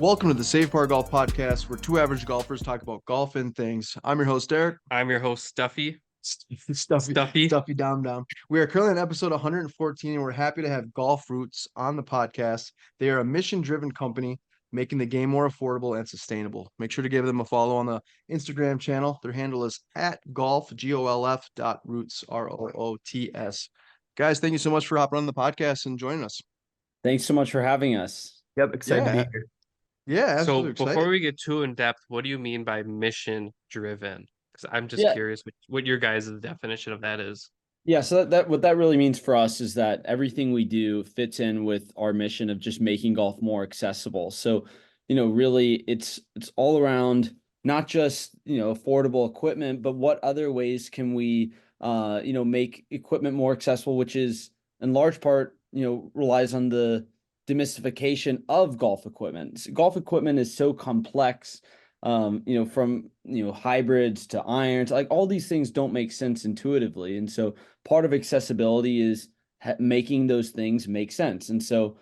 Welcome to the Save Par Golf Podcast, where two average golfers talk about golf and things. I'm your host, Derek. I'm your host, Stuffy. Stuffy Dom. We are currently on episode 114, and we're happy to have Golf Roots on the podcast. They are a mission-driven company making the game more affordable and sustainable. Make sure to give them a follow on the Instagram channel. Their handle is @golf, GOLF .roots, ROOTS. Guys, thank you so much for hopping on the podcast and joining us. Thanks so much for having us. Yep, excited to be here. Yeah, absolutely So excited. before we get too in depth, what do you mean by mission driven? Because I'm just curious what your guys' definition of that is. Yeah, so that what that really means for us is that everything we do fits in with our mission of just making golf more accessible. So, really it's all around not just, affordable equipment, but what other ways can we make equipment more accessible, which is in large part, relies on the demystification of golf equipment. Golf equipment is so complex, from hybrids to irons, like all these things don't make sense intuitively. And so part of accessibility is making those things make sense. And so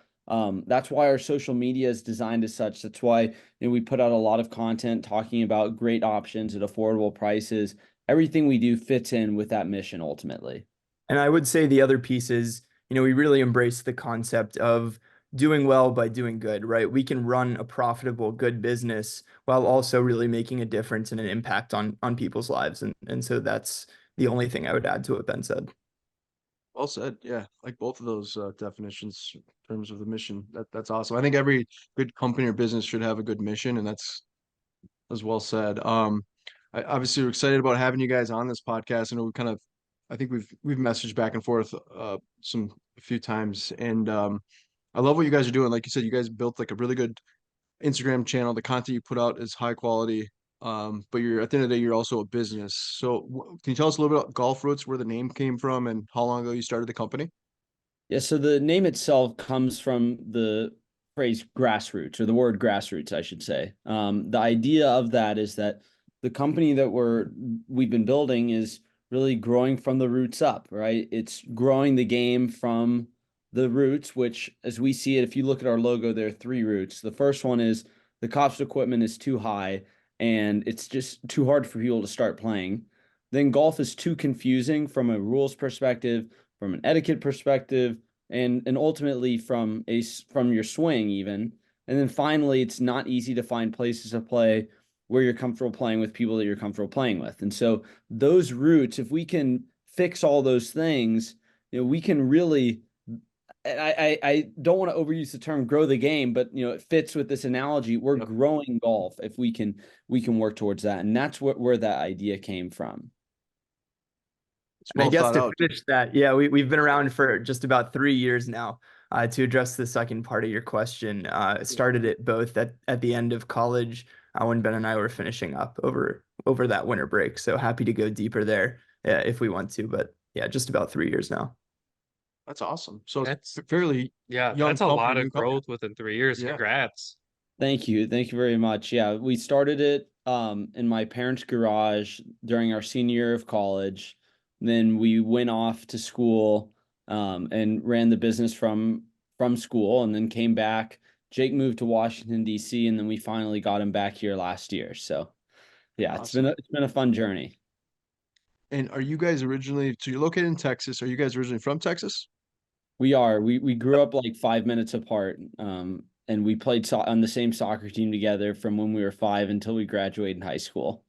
that's why our social media is designed as such. That's why we put out a lot of content talking about great options at affordable prices. Everything we do fits in with that mission ultimately. And I would say the other piece is, we really embrace the concept of doing well by doing good, right? We can run a profitable, good business while also really making a difference and an impact on people's lives. And so that's the only thing I would add to what Ben said. Well said. Yeah, like both of those definitions in terms of the mission. That's awesome. I think every good company or business should have a good mission, and that's as well said. Obviously we're excited about having you guys on this podcast. I know I think we've messaged back and forth a few times, and I love what you guys are doing. Like you said, you guys built like a really good Instagram channel. The content you put out is high quality. But you're at the end of the day, you're also a business. So can you tell us a little bit about Golf Roots, where the name came from, and how long ago you started the company? Yeah, so the name itself comes from the phrase grassroots, or the word grassroots, I should say. The idea of that is that the company that we've been building is really growing from the roots up, right? It's growing the game from the roots, which, as we see it, if you look at our logo, there are three roots. The first one is the cost of equipment is too high, and it's just too hard for people to start playing. Then golf is too confusing from a rules perspective, from an etiquette perspective, and ultimately from your swing even. And then finally, it's not easy to find places to play where you're comfortable playing with people that you're comfortable playing with. And so those roots, if we can fix all those things, we can really, I don't want to overuse the term grow the game, but it fits with this analogy. We're growing golf if we can work towards that. And that's where that idea came from. Well I guess to out. finish that, yeah, we've been around for just about 3 years now. To address the second part of your question, started it both at the end of college when Ben and I were finishing up over that winter break. So happy to go deeper there if we want to. But yeah, just about 3 years now. That's awesome. So That's fairly yeah, young that's a company, lot new of company. growth within 3 years. Yeah. Congrats. Thank you very much. Yeah, we started it in my parents' garage during our senior year of college. Then we went off to school and ran the business from school, and then came back. Jake moved to Washington, D.C., and then we finally got him back here last year. So yeah, Awesome. It's been a fun journey. And are you guys originally, so you're located in Texas. Are you guys originally from Texas? We are. We grew up like 5 minutes apart. And we played on the same soccer team together from when we were 5 until we graduated high school.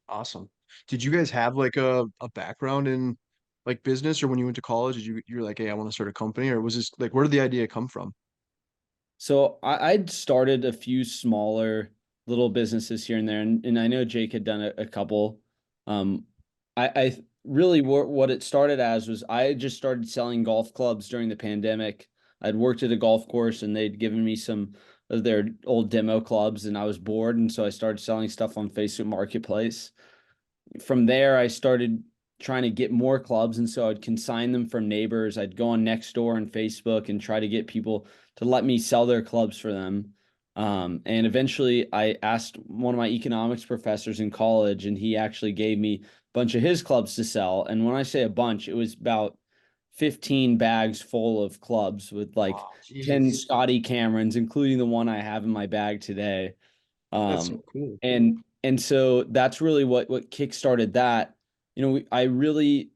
Awesome. Did you guys have like a background in like business, or when you went to college, you're like, hey, I want to start a company, or was this like, where did the idea come from? So I'd started a few smaller little businesses here and there, and I know Jake had done a couple. I really what it started as was I just started selling golf clubs during the pandemic. I'd worked at a golf course, and they'd given me some of their old demo clubs, and I was bored, and so I started selling stuff on Facebook Marketplace. From there, I started trying to get more clubs, and so I'd consign them from neighbors. I'd go on Nextdoor and Facebook and try to get people to let me sell their clubs for them. And eventually I asked one of my economics professors in college, and he actually gave me a bunch of his clubs to sell. And when I say a bunch, it was about 15 bags full of clubs with like Wow, 10 jeez. Scotty Camerons, including the one I have in my bag today. That's so cool. And so that's really what kickstarted that. I really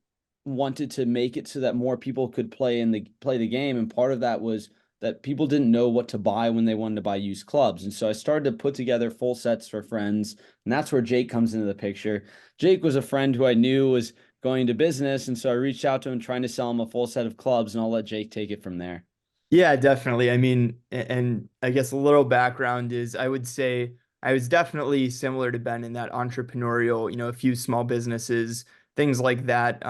wanted to make it so that more people could play the game, and part of that was that people didn't know what to buy when they wanted to buy used clubs. And so I started to put together full sets for friends, and that's where Jake comes into the picture. Jake was a friend who I knew was going to business, and so I reached out to him trying to sell him a full set of clubs, and I'll let Jake take it from there. Yeah, definitely. I mean, and I guess a little background is I would say I was definitely similar to Ben in that entrepreneurial, a few small businesses, things like that.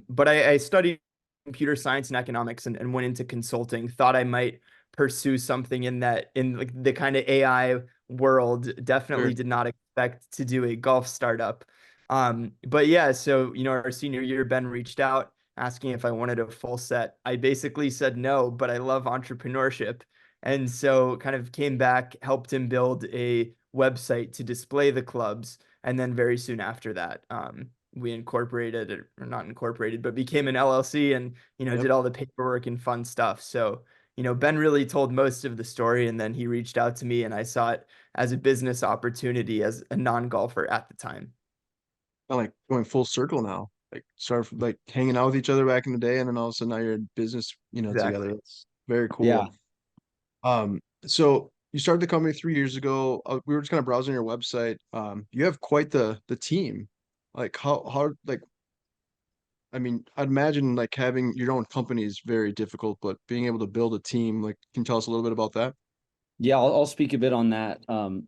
But I studied computer science and economics and went into consulting, thought I might pursue something in like the kind of AI world. Definitely Sure. did not expect to do a golf startup. But yeah, so our senior year, Ben reached out asking if I wanted a full set. I basically said no, but I love entrepreneurship. And so kind of came back, helped him build a website to display the clubs. And then very soon after that, we incorporated or not incorporated, but became an LLC and, Yep. did all the paperwork and fun stuff. So, Ben really told most of the story and then he reached out to me and I saw it as a business opportunity as a non-golfer at the time. Kinda like going full circle now. Like start from, like hanging out with each other back in the day, and then all of a sudden now you're in business, together. Exactly. That's very Yeah. cool. So you started the company 3 years ago. We were just kind of browsing your website. You have quite the team. Like how like I mean, I'd imagine like having your own company is very difficult, but being able to build a team, like, can you tell us a little bit about that? Yeah, I'll speak a bit on that.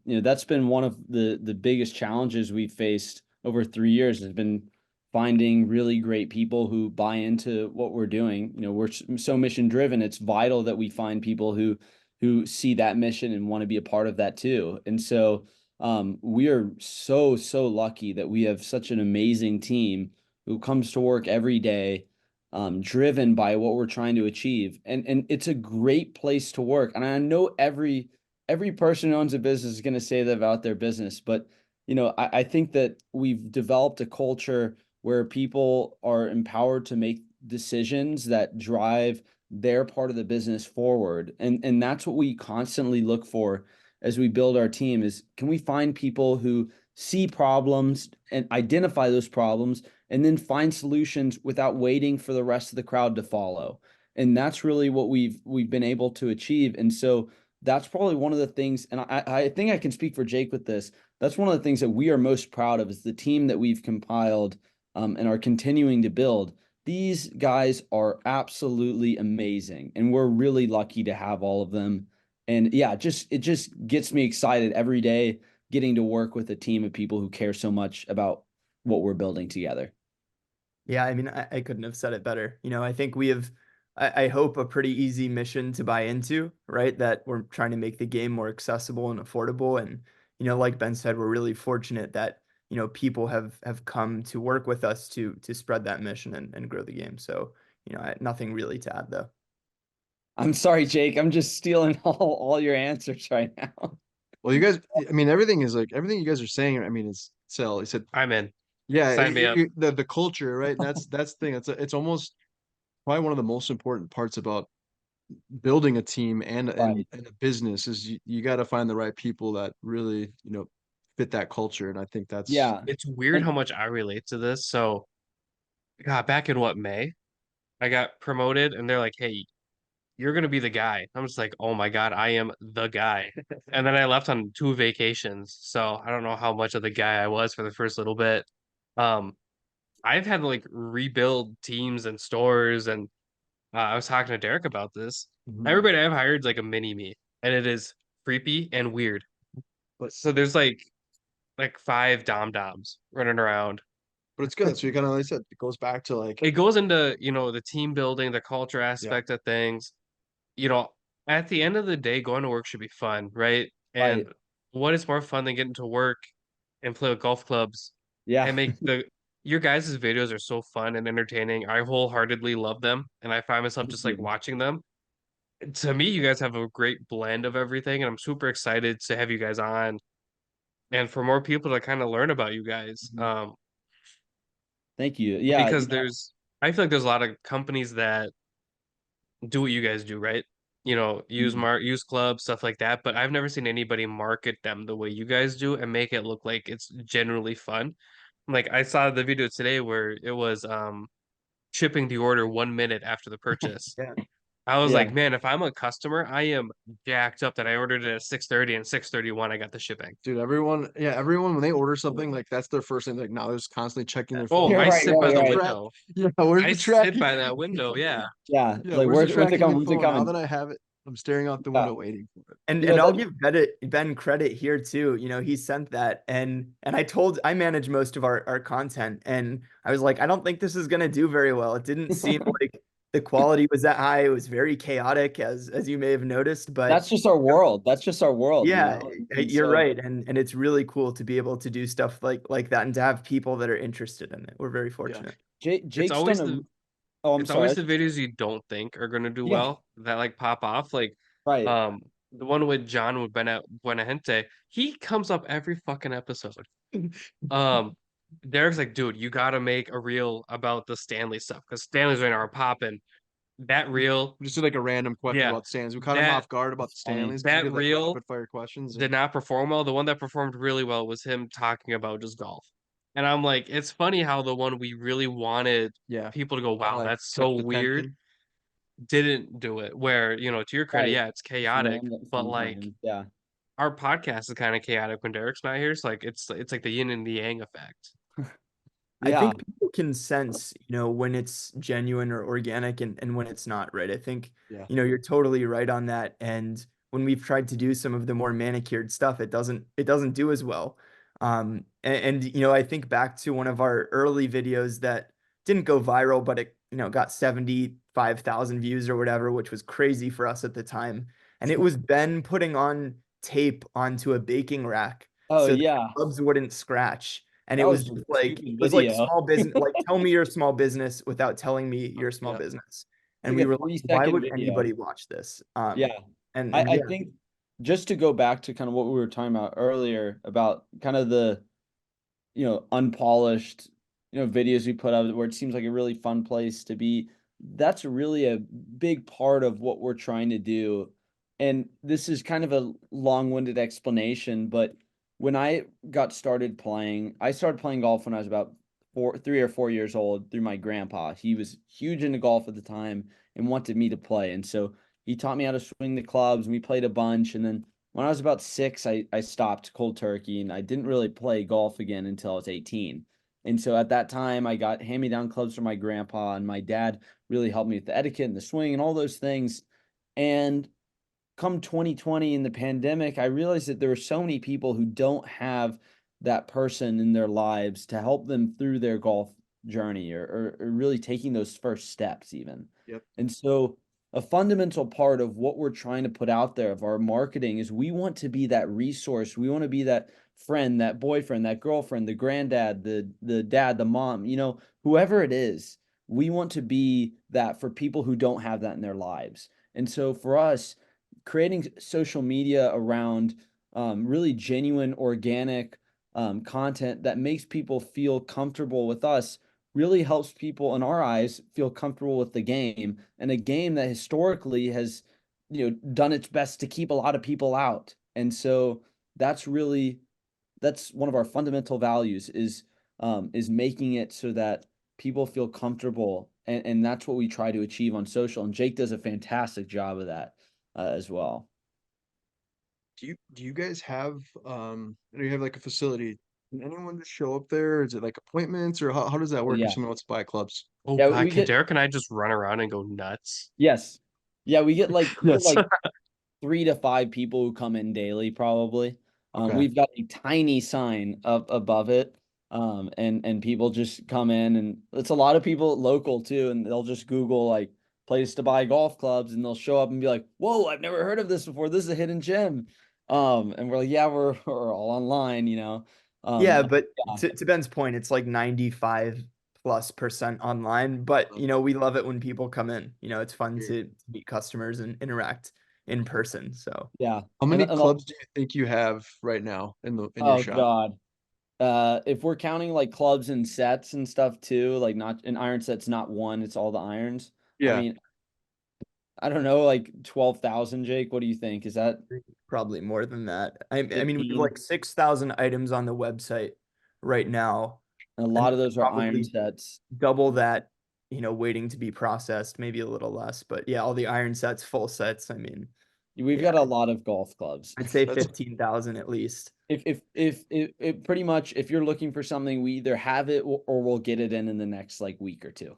That's been one of the biggest challenges we've faced over 3 years has been finding really great people who buy into what we're doing. We're so mission driven. It's vital that we find people who see that mission and want to be a part of that too. And so we are so lucky that we have such an amazing team who comes to work every day driven by what we're trying to achieve. And it's a great place to work. And I know every person who owns a business is going to say that about their business, but I think that we've developed a culture where people are empowered to make decisions that drive their part of the business forward. And that's what we constantly look for as we build our team is can we find people who see problems and identify those problems and then find solutions without waiting for the rest of the crowd to follow. And that's really what we've been able to achieve. And so that's probably one of the things, and I think I can speak for Jake with this. That's one of the things that we are most proud of is the team that we've compiled and are continuing to build. These guys are absolutely amazing, and we're really lucky to have all of them. And yeah, it just gets me excited every day getting to work with a team of people who care so much about what we're building together. Yeah, I mean, I couldn't have said it better. I think we have, I hope, a pretty easy mission to buy into, right? That we're trying to make the game more accessible and affordable. And, like Ben said, we're really fortunate that, people have come to work with us to spread that mission and grow the game. So, nothing really to add though. I'm sorry, Jake. I'm just stealing all your answers right now. Well, you guys, I mean, everything is like everything you guys are saying. I mean, it's Sell. He said, I'm in. yeah, Sign me up. the culture, right? And that's the thing. It's almost probably one of the most important parts about building a team and a business is you got to find the right people that really fit that culture. And I think that's Yeah. It's weird And how much I relate to this. So, God, back in what, May, I got promoted and they're like, hey, you're gonna be the guy. I'm just like, oh my God, I am the guy. And then I left on 2 vacations. So I don't know how much of the guy I was for the first little bit. Um, I've had to like rebuild teams and stores and I was talking to Derek about this. Mhm. Everybody I've hired is like a mini me, and it is creepy and weird. but So there's like 5 dom-doms running around. but it's good. So you kind of like I said, it goes back to like, It goes into, the team building, the culture yeah, aspect of things. You know, at the end of the day, going to work should be fun, right? right. And what is more fun than getting to work and play with golf clubs Yeah. and make your guys' videos are so fun and entertaining. I wholeheartedly love them, and I find myself Thank just like you. watching them. To me, you guys have a great blend of everything, and I'm super excited to have you guys on and for more people to kind of learn about you guys. Thank you. Yeah. Because there's I feel like there's a lot of companies that do what you guys do, right? Use clubs, stuff like that. But I've never seen anybody market them the way you guys do and make it look like it's genuinely fun. Like I saw the video today where it was shipping the order 1 minute after the purchase. Yeah. I was Yeah. like, man, if I'm a customer, I am jacked up that I ordered it at 6:30 and 6:31 I got the shipping. Dude, everyone when they order something, like that's their first thing. Like now they're just constantly checking their Oh, phone. You're I right, sit by right, the right. window. Yeah, where's I the sit tracking? by that window. Yeah. Yeah. Yeah, Like, where's the when's it tracking coming? in When's it phone? Now coming? that I have it, I'm staring out the Yeah. window waiting for it. And You know, and I'll that, give Ben credit here too. You know, he sent that and I manage most of our content and I was like, I don't think this is gonna do very well. It didn't seem like the quality was that high. It was very chaotic as you may have noticed, but that's just our world. That's just our world, you yeah, know? And you're so, right. And it's really cool to be able to do stuff like that and to have people that are interested in it. We're very fortunate. It's Jake's always done the a, oh, I'm it's always sorry. the videos you don't think are gonna do Yeah, well that like pop off. Like right. the one with John with Buenagente, he comes up every fucking episode. Um Derek's like, dude, you gotta make a reel about the Stanley stuff because Stanley's right now are popping. That reel, We just do like a random question yeah, about Stanleys. We caught him that off guard about the Funny. Stanleys because we that did like reel rapid fire questions. did not perform well. The one that performed really well was him talking about just golf. And I'm like, it's funny how the one we really wanted Yeah, people to go, wow, like that's so catch the weird, attention. didn't do it. Where, to your credit, Right. yeah, it's Just chaotic, land it but like sometimes. Yeah. our podcast is kind of chaotic when Derek's not here. So like it's like the yin and the yang effect. I Yeah. think people can sense, when it's genuine or organic and when it's not, right? I think, Yeah. you're totally right on that. And when we've tried to do some of the more manicured stuff, it doesn't do as well. I think back to one of our early videos that didn't go viral, but it, got 75,000 views or whatever, which was crazy for us at the time. And it was Ben putting on tape onto a baking rack Oh, so the yeah. clubs wouldn't scratch. And it That was was a just like stupid it was like video. small business, like tell me you're a small business without telling me you're a small Yeah. business. It's And like we a were like, why 3-second would video. anybody watch this? Yeah. And I yeah, think just to go back to kind of what we were talking about earlier about kind of the, unpolished, videos we put out where it seems like a really fun place to be. That's really a big part of what we're trying to do. And this is kind of a long-winded explanation, but when I I started playing golf when I was about 3 or 4 years old through my grandpa. He was huge into golf at the time and wanted me to play. And so he taught me how to swing the clubs and we played a bunch. And then when I was about 6, I stopped cold turkey and I didn't really play golf again until I was 18. And so at that time, I got hand-me-down clubs from my grandpa, and my dad really helped me with the etiquette and the swing and all those things. And come 2020 in the pandemic, I realized that there were so many people who don't have that person in their lives to help them through their golf journey or really taking those first steps even. Yep. And so a fundamental part of what we're trying to put out there of our marketing is we want to be that resource. We want to be that friend, that boyfriend, that girlfriend, the granddad, the dad, the mom, whoever it is. We want to be that for people who don't have that in their lives. And so for us, creating social media around really genuine, organic content that makes people feel comfortable with us really helps people in our eyes feel comfortable with the game, and a game that historically has done its best to keep a lot of people out. And so that's one of our fundamental values is making it so that people feel comfortable, and that's what we try to achieve on social, and Jake does a fantastic job of that as well. Do you guys have do you have like a facility? Can anyone just show up there? Is it like appointments or how does that Oh, work if yeah. someone wants to buy clubs? Oh Yeah, God, we can get Derek and I just run around and go nuts? yes. Yeah, we get Yes. like 3 to 5 people who come in daily probably. Okay. We've got a tiny sign up above it. And people just come in, and it's a lot of people local too, and they'll just Google like place to buy golf clubs, and they'll show up and be like, "Whoa, I've never heard of this before. This is a hidden gem." And we're like, "Yeah, we're all online." yeah, Um, but yeah. to Ben's point, it's like 95+% online. But we love it when people come in. It's fun Yeah. to meet customers and interact in person. So Yeah. How And many and clubs do you think you have right now in your oh shop? God. If we're counting like clubs and sets and stuff too, like not an iron set's not one, it's all the irons. I Yeah. mean, I don't know, like 12,000, Jake. What do you think? Is that Probably more than that. I mean, we have 15? like 6,000 items on the website right now. A And lot of those are iron probably sets. double that, waiting to be processed, maybe a little less. But yeah, all the iron sets, full sets. I mean, We've yeah, got a lot of golf clubs. I'd say That's- 15,000 at least. If pretty much if you're looking for something, we either have it or we'll get it in the next like week or two.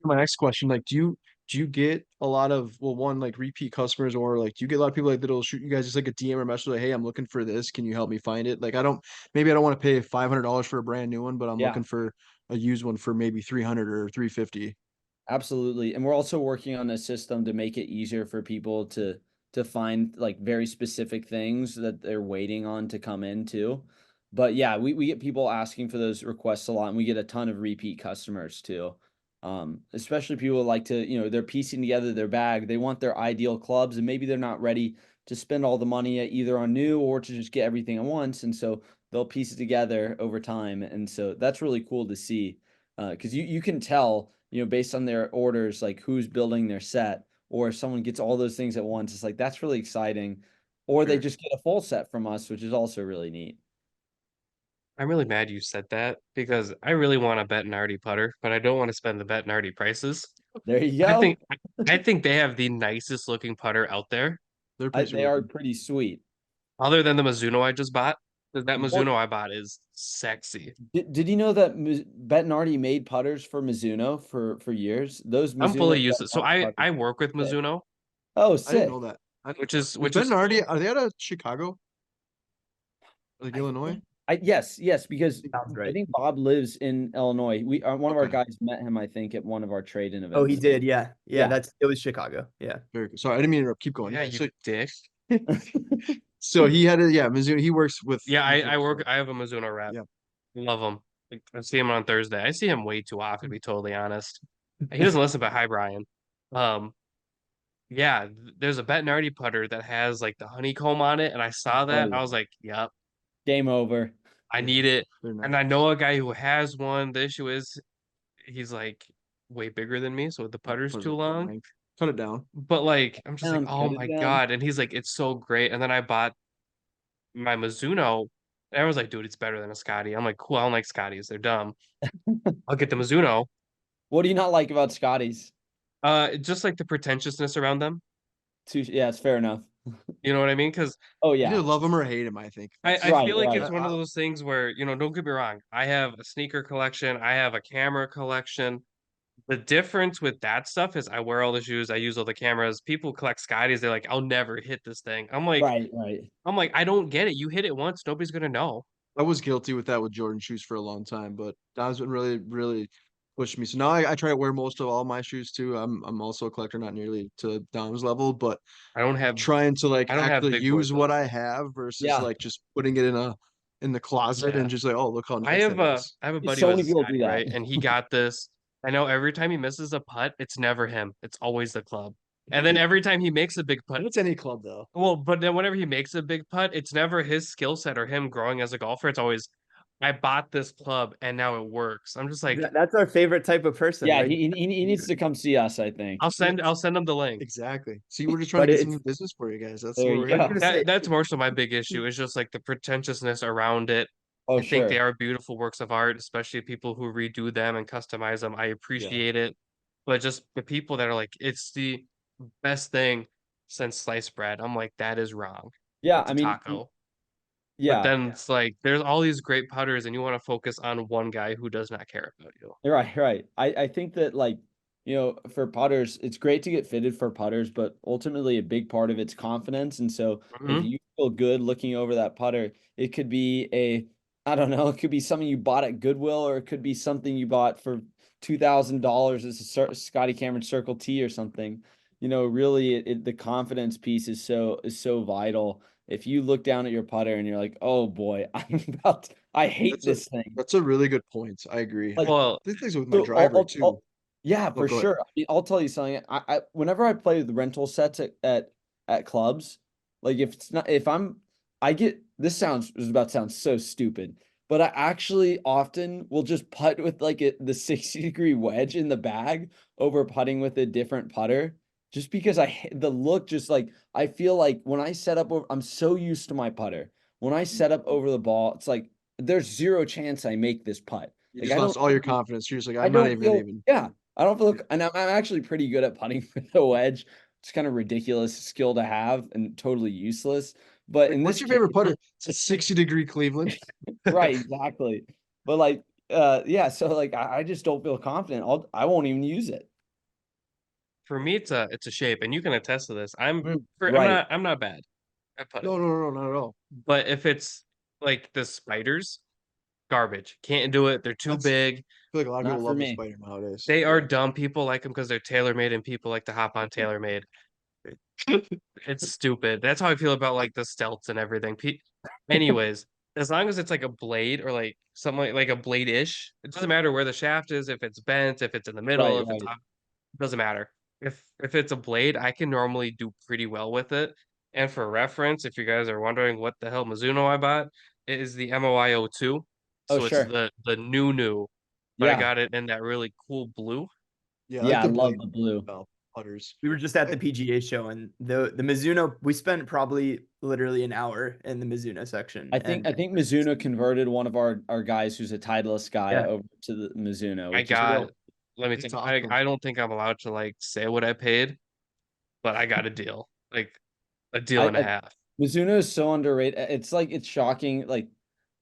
My next question, like, do you get a lot of, well, one, like repeat customers, or like do you get a lot of people like that'll shoot you guys just like a DM or message like, hey, I'm looking for this, can you help me find it? Like, maybe I don't want to pay $500 for a brand new one, but I'm Yeah. looking for a used one for maybe 300 or 350. Absolutely. And we're also working on a system to make it easier for people to find like very specific things that they're waiting on to come in too. But yeah, we get people asking for those requests a lot, and we get a ton of repeat customers too. Especially people who like to, they're piecing together their bag. They want their ideal clubs, and maybe they're not ready to spend all the money either on new or to just get everything at once. And so they'll piece it together over time. And so that's really cool to see. Because you can tell, based on their orders, like who's building their set, or if someone gets all those things at once, it's like that's really exciting. Or they Sure. just get a full set from us, which is also really neat. I'm really mad you said that because I really want a Bettinardi putter, but I don't want to spend the Bettinardi prices. There you I go. think I think they have the nicest looking putter out there, They're pretty They super are looking. pretty sweet. other than the Mizuno I just bought. That Well- Mizuno I bought is sexy. Did you know that Bettinardi made putters for Mizuno for years? Those I'm fully Mizuno used to so Bettinardi I putters. work with sick. Mizuno, Oh, I sick. didn't know that. which is Bettinardi, are they out of Chicago? Like I Illinois? think- yes, because Sounds I right. think Bob lives in Illinois. We one of our Okay. guys met him, I think, at one of our trade-in events. Oh, he did. Yeah. Yeah. Yeah. It was Chicago. Yeah. Very good. Sorry, I didn't mean to interrupt. Keep going. yeah, you So, dick. so he had a, yeah, Mizuno, he works with. Yeah, I Mizuno, work. so- I have a Mizuno rep. Yeah. Love him. Like, I see him on Thursday. I see him way too often, to be totally honest. He doesn't listen, but hi, Brian. Yeah, there's a Bettinardi putter that has like the honeycomb on it, and I saw that. yeah. I was like, "Yep, Game over. I Yeah, need it." they're And nice. I know a guy who has one. The issue is he's like way bigger than me, so the putter's Put it too at long. length. Cut it down. But like, I'm just like, Down, "Oh cut it my down. God." And he's like, "It's so great." And then I bought my Mizuno. And everyone's like, "Dude, it's better than a Scotty." I'm like, "Cool, I don't like Scotties. They're dumb. I'll get the Mizuno." What do you not like about Scotties? Just like the pretentiousness around them. Yeah, it's fair enough. You know what I mean? Because Oh You either yeah. love him or hate him, I think. I Right, feel like right. it's one of those things where, don't get me wrong. I have a sneaker collection. I have a camera collection. The difference with that stuff is I wear all the shoes. I use all the cameras. People collect Scotties. They're like, I'll never hit this thing. Right. I don't get it. You hit it once, nobody's gonna know. I was guilty with that with Jordan shoes for a long time, but Don's been really, really pushed me. So now I try to wear most of all my shoes too. I'm also a collector, not nearly to Dom's level, but I don't have trying to like I don't have actually big boys use what though. I have versus Yeah. like just putting it in the closet Yeah. and just like, oh, look how I nice have that a is. I have a buddy So who has many a people do Scotty, that. right? And he got this. I know every time he misses a putt, it's never him. It's always the club. And then every time he makes a big putt, It's any club though. well, but then whenever he makes a big putt, it's never his skill set or him growing as a golfer. It's always, I bought this club and now it works. I'm just like, That's our favorite type of person. Yeah, right? he needs to come see us, I think. I'll send him the link. Exactly. See, we're just trying But to get some it's- new business for you guys. That's There what you we're go. here. gonna say- That's more so my big issue. Is just like the pretentiousness around it. Oh, I think they sure. are beautiful works of art, especially people who redo them and customize them. I appreciate it. But just the people that are like, it's the best thing since sliced bread. I'm like, that is wrong. Yeah, It's I a mean, taco. yeah, But then it's like there's all these great putters, and you want to focus on one guy who does not care about you. right. I think that like, for putters, it's great to get fitted for putters, but ultimately a big part of it's confidence. And so if Mhm. you feel good looking over that putter, it could be I don't know, it could be something you bought at Goodwill, or it could be something you bought for $2,000 as a Scotty Cameron Circle T or something. Really the confidence piece is so vital. If you look down at your putter and you're like, oh boy, I hate That's this thing. That's a really good point. I agree. Like, Well, These things with So my driver too. yeah, for go ahead. sure. I mean, I'll tell you something. I whenever I play the rental sets at clubs, like if it's not if I'm I get is about to sound so stupid, but I actually often will just putt with like the 60-degree wedge in the bag over putting with a different putter, just because the look just like I feel like when I set up over, I'm so used to my putter. When I set up over the ball, it's like there's zero chance I make this putt. You Like just I lost don't all your confidence. You're just like, I I'm not don't even feel gonna even. yeah, I don't feel and I'm actually pretty good at putting with the wedge. It's kind of ridiculous skill to have and totally useless. But Like, in what's this your case, favorite putter? It's a 60-degree Cleveland. right, exactly. But like, yeah, so like I just don't feel confident. I won't even use it. For me, it's a shape, and you can attest to this. Right. I'm not bad at putting, No, not at all. but if it's like the spiders, garbage. Can't do it. They're too That's- big. I feel like a lot of Not people for love the me. spider nowadays. They are dumb. People like them because they're tailor made, and people like to hop on tailor made. It's stupid. That's how I feel about like the stelts and everything. Anyways, as long as it's like a blade or like something like a blade-ish, it doesn't matter where the shaft is, if it's bent, if it's in the middle, Right, if it's right. off, it doesn't matter. If it's a blade, I can normally do pretty well with it. And for reference, if you guys are wondering what the hell Mizuno I bought, it is the MOI02. Oh, So it's sure. the new, but I Yeah. got it in that really cool blue. Yeah, I Yeah, like I the love blade the blue. putters. We were just at the PGA show, and the Mizuno. We spent probably literally an hour in the Mizuno section. I think and Mizuno converted one of our guys who's a Titleist guy Yeah. over to the Mizuno, I which is got, real. let me It's tell awesome. I don't think I'm allowed to like say what I paid, but I got a deal, like a deal and a I half. Mizuno is so underrated. It's like it's shocking. Like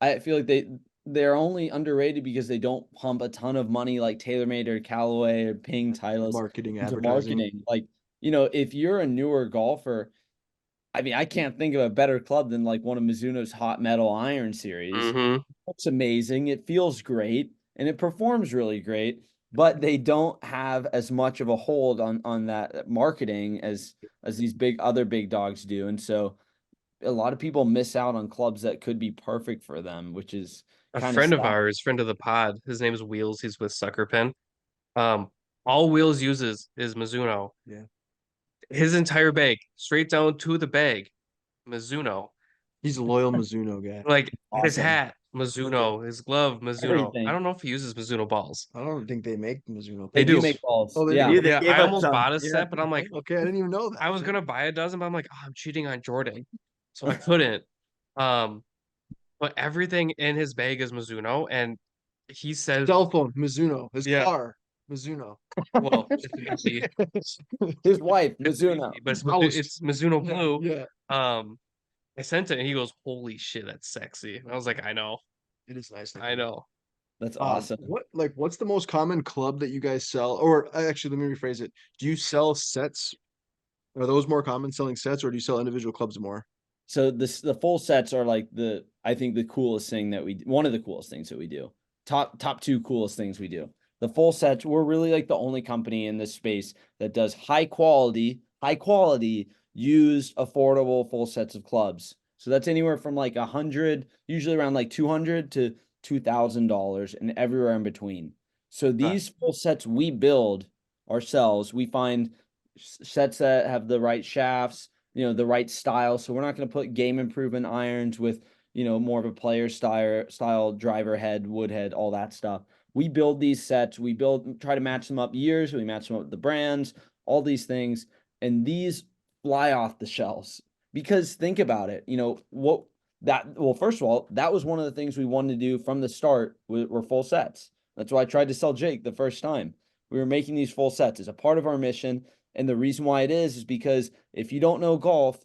I feel like they're only underrated because they don't pump a ton of money like TaylorMade or Callaway or Ping Titleist Marketing, into advertising. marketing. Like, if you're a newer golfer, I mean, I can't think of a better club than like one of Mizuno's hot metal iron series. Mm-hmm. It's amazing. It feels great and it performs really great, but they don't have as much of a hold on that marketing as these other big dogs do. And so a lot of people miss out on clubs that could be perfect for them, which is A kind of friend of sad. ours, friend of the pod, his name is Wheels. He's with Sucker Pen. All Wheels uses is Mizuno. Yeah. His entire bag, straight down to the bag, Mizuno. He's a loyal Mizuno guy. Like his Awesome. hat, Mizuno. His glove, Mizuno. I Everything. don't know if he uses Mizuno balls. I don't think they make Mizuno. They They do do. make balls. Oh, they Yeah. do? They Yeah, gave I us almost some. bought a Yeah. set, but I'm like, Okay, I didn't even know that. I was gonna buy a dozen, but I'm like, oh, I'm cheating on Jordan, so I couldn't. Um, but everything in his bag is Mizuno, and he says, Cell phone, Mizuno. His Yeah. car, Mizuno. well, it's easy, His wife, it's Mizuno. easy, but House. it's Mizuno blue. Yeah, I sent it, and he goes, "Holy shit, that's sexy." And I was like, "I know, it is nice. I know." That's awesome. What's the most common club that you guys sell? Or actually, let me rephrase it. Do you sell sets? Are those more common selling sets, or do you sell individual clubs more? So the full sets are like I think the coolest thing that one of the coolest things that we do. Top two coolest things we do. The full sets, we're really like the only company in this space that does high quality used affordable full sets of clubs. So that's anywhere from like 100, usually around like 200 to $2,000 and everywhere in between. So these full sets we build ourselves. We find sets that have the right shafts, the right style. So we're not going to put game improvement irons with, more of a player style driver head, wood head, all that stuff. We build these sets. We try to match them up years. We match them up with the brands, all these things. And these fly off the shelves because think about it, first of all, that was one of the things we wanted to do from the start were full sets. That's why I tried to sell Jake the first time. We were making these full sets as a part of our mission. And the reason why it is because if you don't know golf,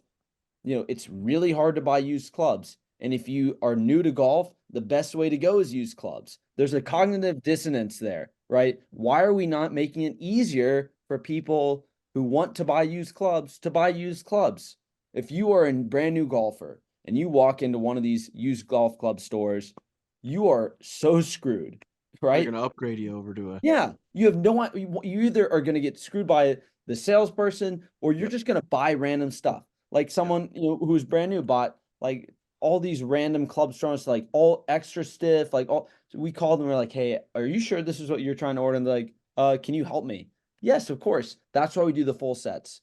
it's really hard to buy used clubs. And if you are new to golf, the best way to go is used clubs. There's a cognitive dissonance there, right? Why are we not making it easier for people who want to buy used clubs to buy used clubs? If you are a brand new golfer and you walk into one of these used golf club stores, you are so screwed, right? They're gonna upgrade you over to a. Yeah, you have no. You either are going to get screwed by the salesperson, or you're just going to buy random stuff. Like someone who's brand new bought like all these random club stars, like all extra stiff, like all. So we called them. We're like, "Hey, are you sure this is what you're trying to order?" And they're like, "Can you help me?" Yes, of course. That's why we do the full sets.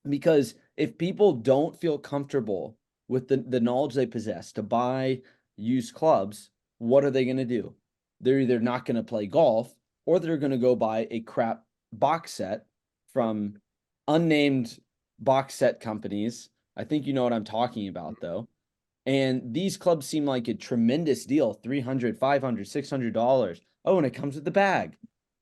Because if people don't feel comfortable with the knowledge they possess to buy used clubs, what are they going to do? They're either not going to play golf or they're going to go buy a crap box set from unnamed box set companies. I think you know what I'm talking about though. And these clubs seem like a tremendous deal, $300, $500, $600. Oh, and it comes with the bag.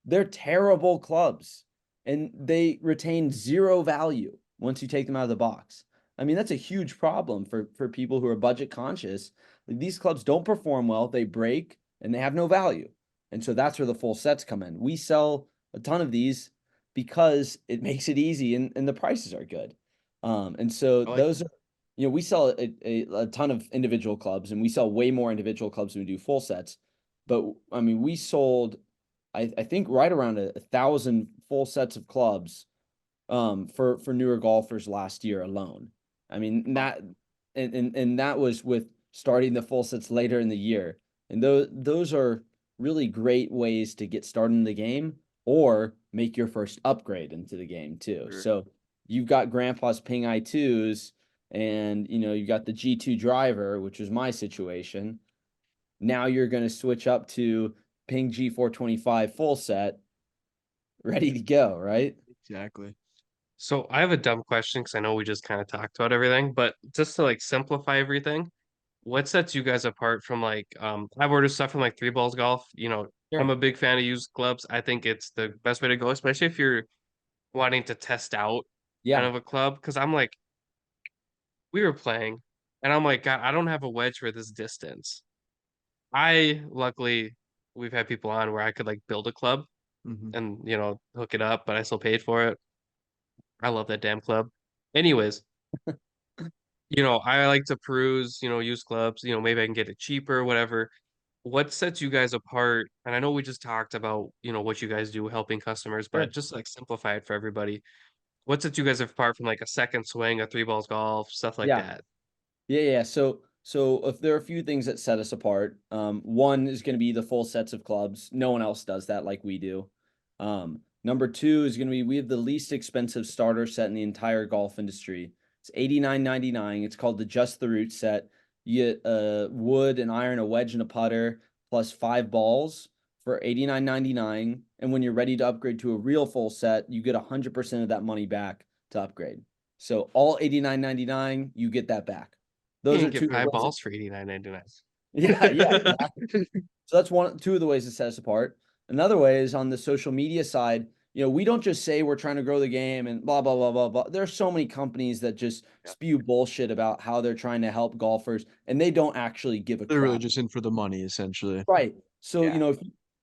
They're terrible clubs and they retain zero value once you take them out of the box. I mean, that's a huge problem for people who are budget conscious. Like, these clubs don't perform well, they break and they have no value. And so that's where the full sets come in. We sell a ton of these because it makes it easy and the prices are good. And so I like those are, you know, we sell a ton of individual clubs and we sell way more individual clubs than we do full sets. But I mean, we sold, I think right around 1,000 full sets of clubs for newer golfers last year alone. I mean, that and that was with starting the full sets later in the year. And those are really great ways to get started in the game or make your first upgrade into the game too. Sure. So you've got grandpa's Ping i2s and you know, you got the G2 driver, which was my situation. Now you're going to switch up to Ping G425 full set, ready to go, right? exactly. So I have a dumb question because I know we just kind of talked about everything, but just to like simplify everything, what sets you guys apart from like I've ordered stuff from like Three Balls Golf. You know, I'm Sure. a big fan of used clubs. I think it's the best way to go, especially if you're wanting to test out kind Yeah. of a club. Because I'm like, we were playing, and I'm like, God, I don't have a wedge for this distance. I luckily we've had people on where I could like build a club Mhm. and you know hook it up, but I still paid for it. I love that damn club. Anyways, you know, I like to peruse, you know, used clubs, you know, maybe I can get it cheaper, whatever. What sets you guys apart? And I know we just talked about, you know, what you guys do helping customers, Sure. but just like simplify it for everybody. What sets you guys apart from like a second swing, a Three Balls Golf, stuff like Yeah. that? Yeah. So if there are a few things that set us apart, one is going to be the full sets of clubs. No one else does that like we do. Number two is going to be we have the least expensive starter set in the entire golf industry. It's $89.99. It's called the Just the Root set. You get wood, an iron, a wedge, and a putter, plus 5 balls for $89.99. And when you're ready to upgrade to a real full set, you get 100% of that money back to upgrade. So all $89.99, you get that back. You Those can are two get of the five ways. balls for 89.99. Yeah, exactly. So that's two of the ways to set us apart. Another way is on the social media side. You know, we don't just say we're trying to grow the game and blah blah blah blah blah. There's so many companies that just spew bullshit about how they're trying to help golfers, and they don't actually give a They're really crap. just in for the money, essentially. Right. So, Yeah. you know, if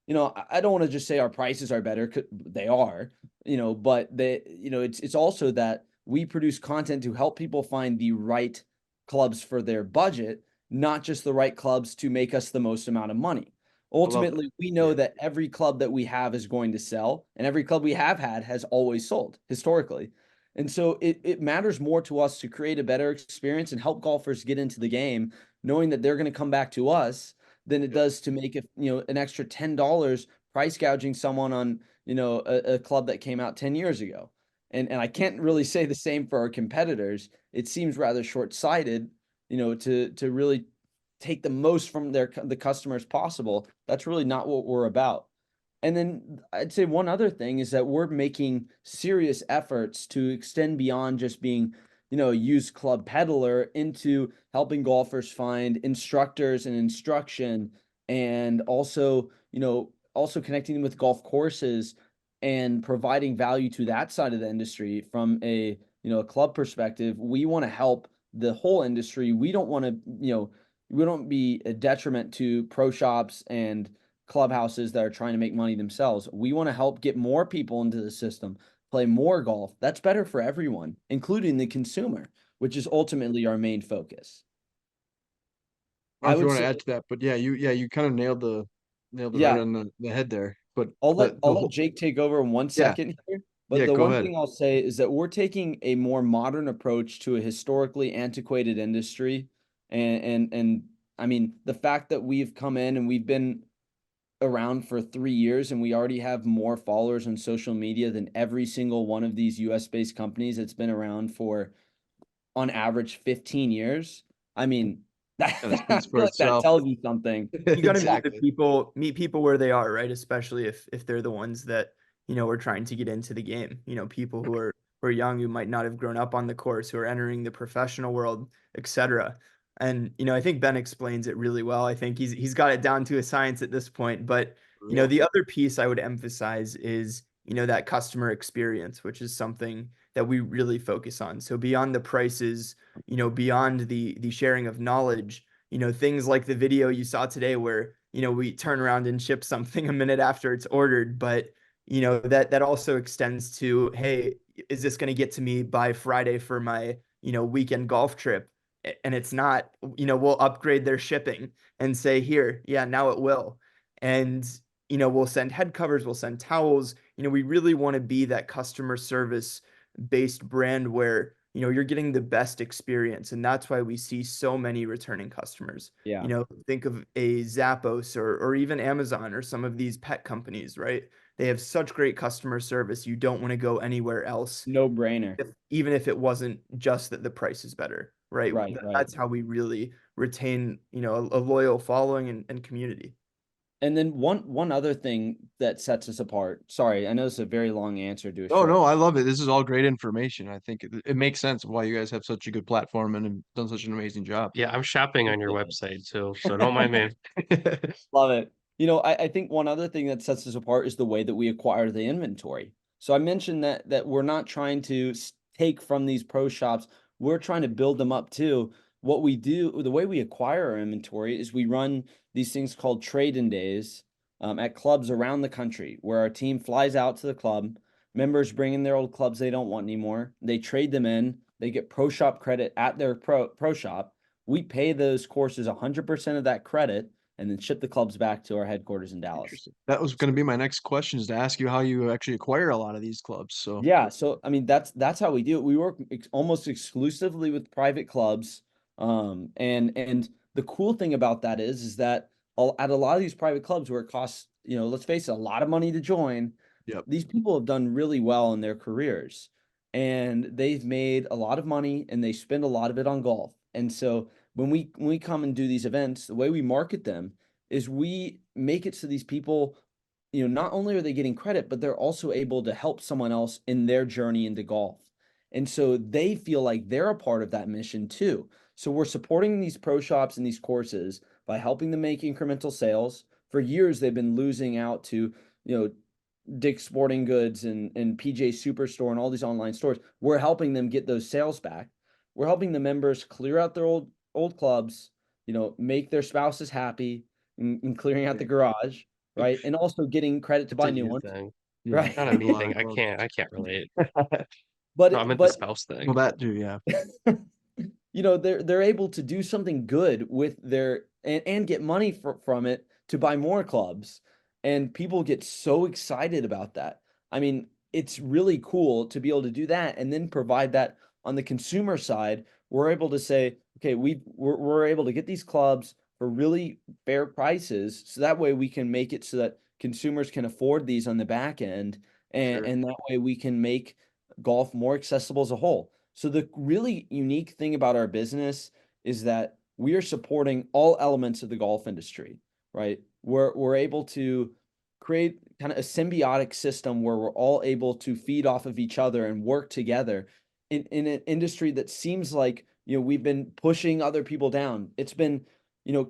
you know, I don't want to just say our prices are better, they are, you know, but they, you know, it's also that we produce content to help people find the right clubs for their budget, not just the right clubs to make us the most amount of money. love that. Ultimately, we know Yeah. that every club that we have is going to sell, and every club we have had has always sold historically. And so it matters more to us to create a better experience and help golfers get into the game, knowing that they're going to come back to us than it does to make it, you know, an extra $10 price gouging someone on, you know, a club that came out 10 years ago. And I can't really say the same for our competitors. It seems rather short-sighted, you know, to really take the most from the customers possible. That's really not what we're about. And then I'd say one other thing is that we're making serious efforts to extend beyond just being, you know, a used club peddler into helping golfers find instructors and instruction, and also, you know, also connecting them with golf courses and providing value to that side of the industry from a, you know, a club perspective. We want to help the whole industry. We don't want to, you know, we don't be a detriment to pro shops and clubhouses that are trying to make money themselves. We want to help get more people into the system, play more golf. That's better for everyone, including the consumer, which is ultimately our main focus. I don't know I if you would want to say, add to that, but yeah, you kind of nailed it right yeah, on the head there. But I'll the let whole Jake take over in one yeah, second here. But yeah, the go one ahead. thing I'll say is that we're taking a more modern approach to a historically antiquated industry. And I mean, the fact that we've come in and we've been around for 3 years and we already have more followers on social media than every single one of these US based companies that's been around for on average 15 years. I mean, that, Kinda I speaks for feel like that itself. tells you something. You got to Exactly. meet people where they are, right? Especially if they're the ones that, are trying to get into the game. People who are young, who might not have grown up on the course, who are entering the professional world, etc. And I think Ben explains it really well. I think he's got it down to a science at this point. But Yeah. the other piece I would emphasize is that customer experience, which is something that we really focus on. So beyond the prices, beyond the sharing of knowledge, things like the video you saw today where, we turn around and ship something a minute after it's ordered, but that also extends to, hey, is this going to get to me by Friday for my, weekend golf trip? And it's not, we'll upgrade their shipping and say, here, yeah, now it will. And, we'll send head covers, we'll send towels. We really want to be that customer service based brand where, you're getting the best experience. And that's why we see so many returning customers. Yeah. Think of a Zappos or even Amazon or some of these pet companies, right? They have such great customer service. You don't want to go anywhere else, No brainer. even if it wasn't just that the price is better, right? Right, right. That's how we really retain, a loyal following and community. And then one other thing that sets us apart. Sorry, I know it's a very long answer to a Oh short. no, I love it. This is all great information. I think it makes sense why you guys have such a good platform and have done such an amazing job. Yeah, I'm shopping on your website too, so don't mind me. Love it. I think one other thing that sets us apart is the way that we acquire the inventory. So I mentioned that we're not trying to take from these pro shops. We're trying to build them up too. What we do, the way we acquire our inventory is we run these things called trade-in days at clubs around the country where our team flies out to the club. Members bring in their old clubs they don't want anymore. They trade them in. They get pro shop credit at their pro shop. We pay those courses 100% of that credit and then ship the clubs back to our headquarters in Dallas. Interesting. That was going to be my next question, is to ask you how you actually acquire a lot of these clubs. So Yeah, so I mean that's how we do it. We work almost exclusively with private clubs. And the cool thing about that is that at a lot of these private clubs where it costs, let's face it, a lot of money to join, Yep. these people have done really well in their careers and they've made a lot of money and they spend a lot of it on golf. And so when we come and do these events, the way we market them is we make it so these people, not only are they getting credit, but they're also able to help someone else in their journey into golf. And so they feel like they're a part of that mission too. So we're supporting these pro shops and these courses by helping them make incremental sales. For years, they've been losing out to, Dick's Sporting Goods and PJ Superstore and all these online stores. We're helping them get those sales back. We're helping the members clear out their old clubs, make their spouses happy and clearing out the garage, right? And also getting credit to It's a buy new you ones, thing, yeah, right? not I a have me lot thing. of I clubs. can't relate. But No, I meant the but spouse thing. Well, that too, yeah. they're able to do something good with their and get money from it to buy more clubs, and people get so excited about that. I mean, it's really cool to be able to do that and then provide that on the consumer side. We're able to say, okay, we're able to get these clubs for really fair prices, so that way we can make it so that consumers can afford these on the back end, and Sure. and that way we can make golf more accessible as a whole. So the really unique thing about our business is that we are supporting all elements of the golf industry, right? We're able to create kind of a symbiotic system where we're all able to feed off of each other and work together in an industry that seems like, we've been pushing other people down. It's been,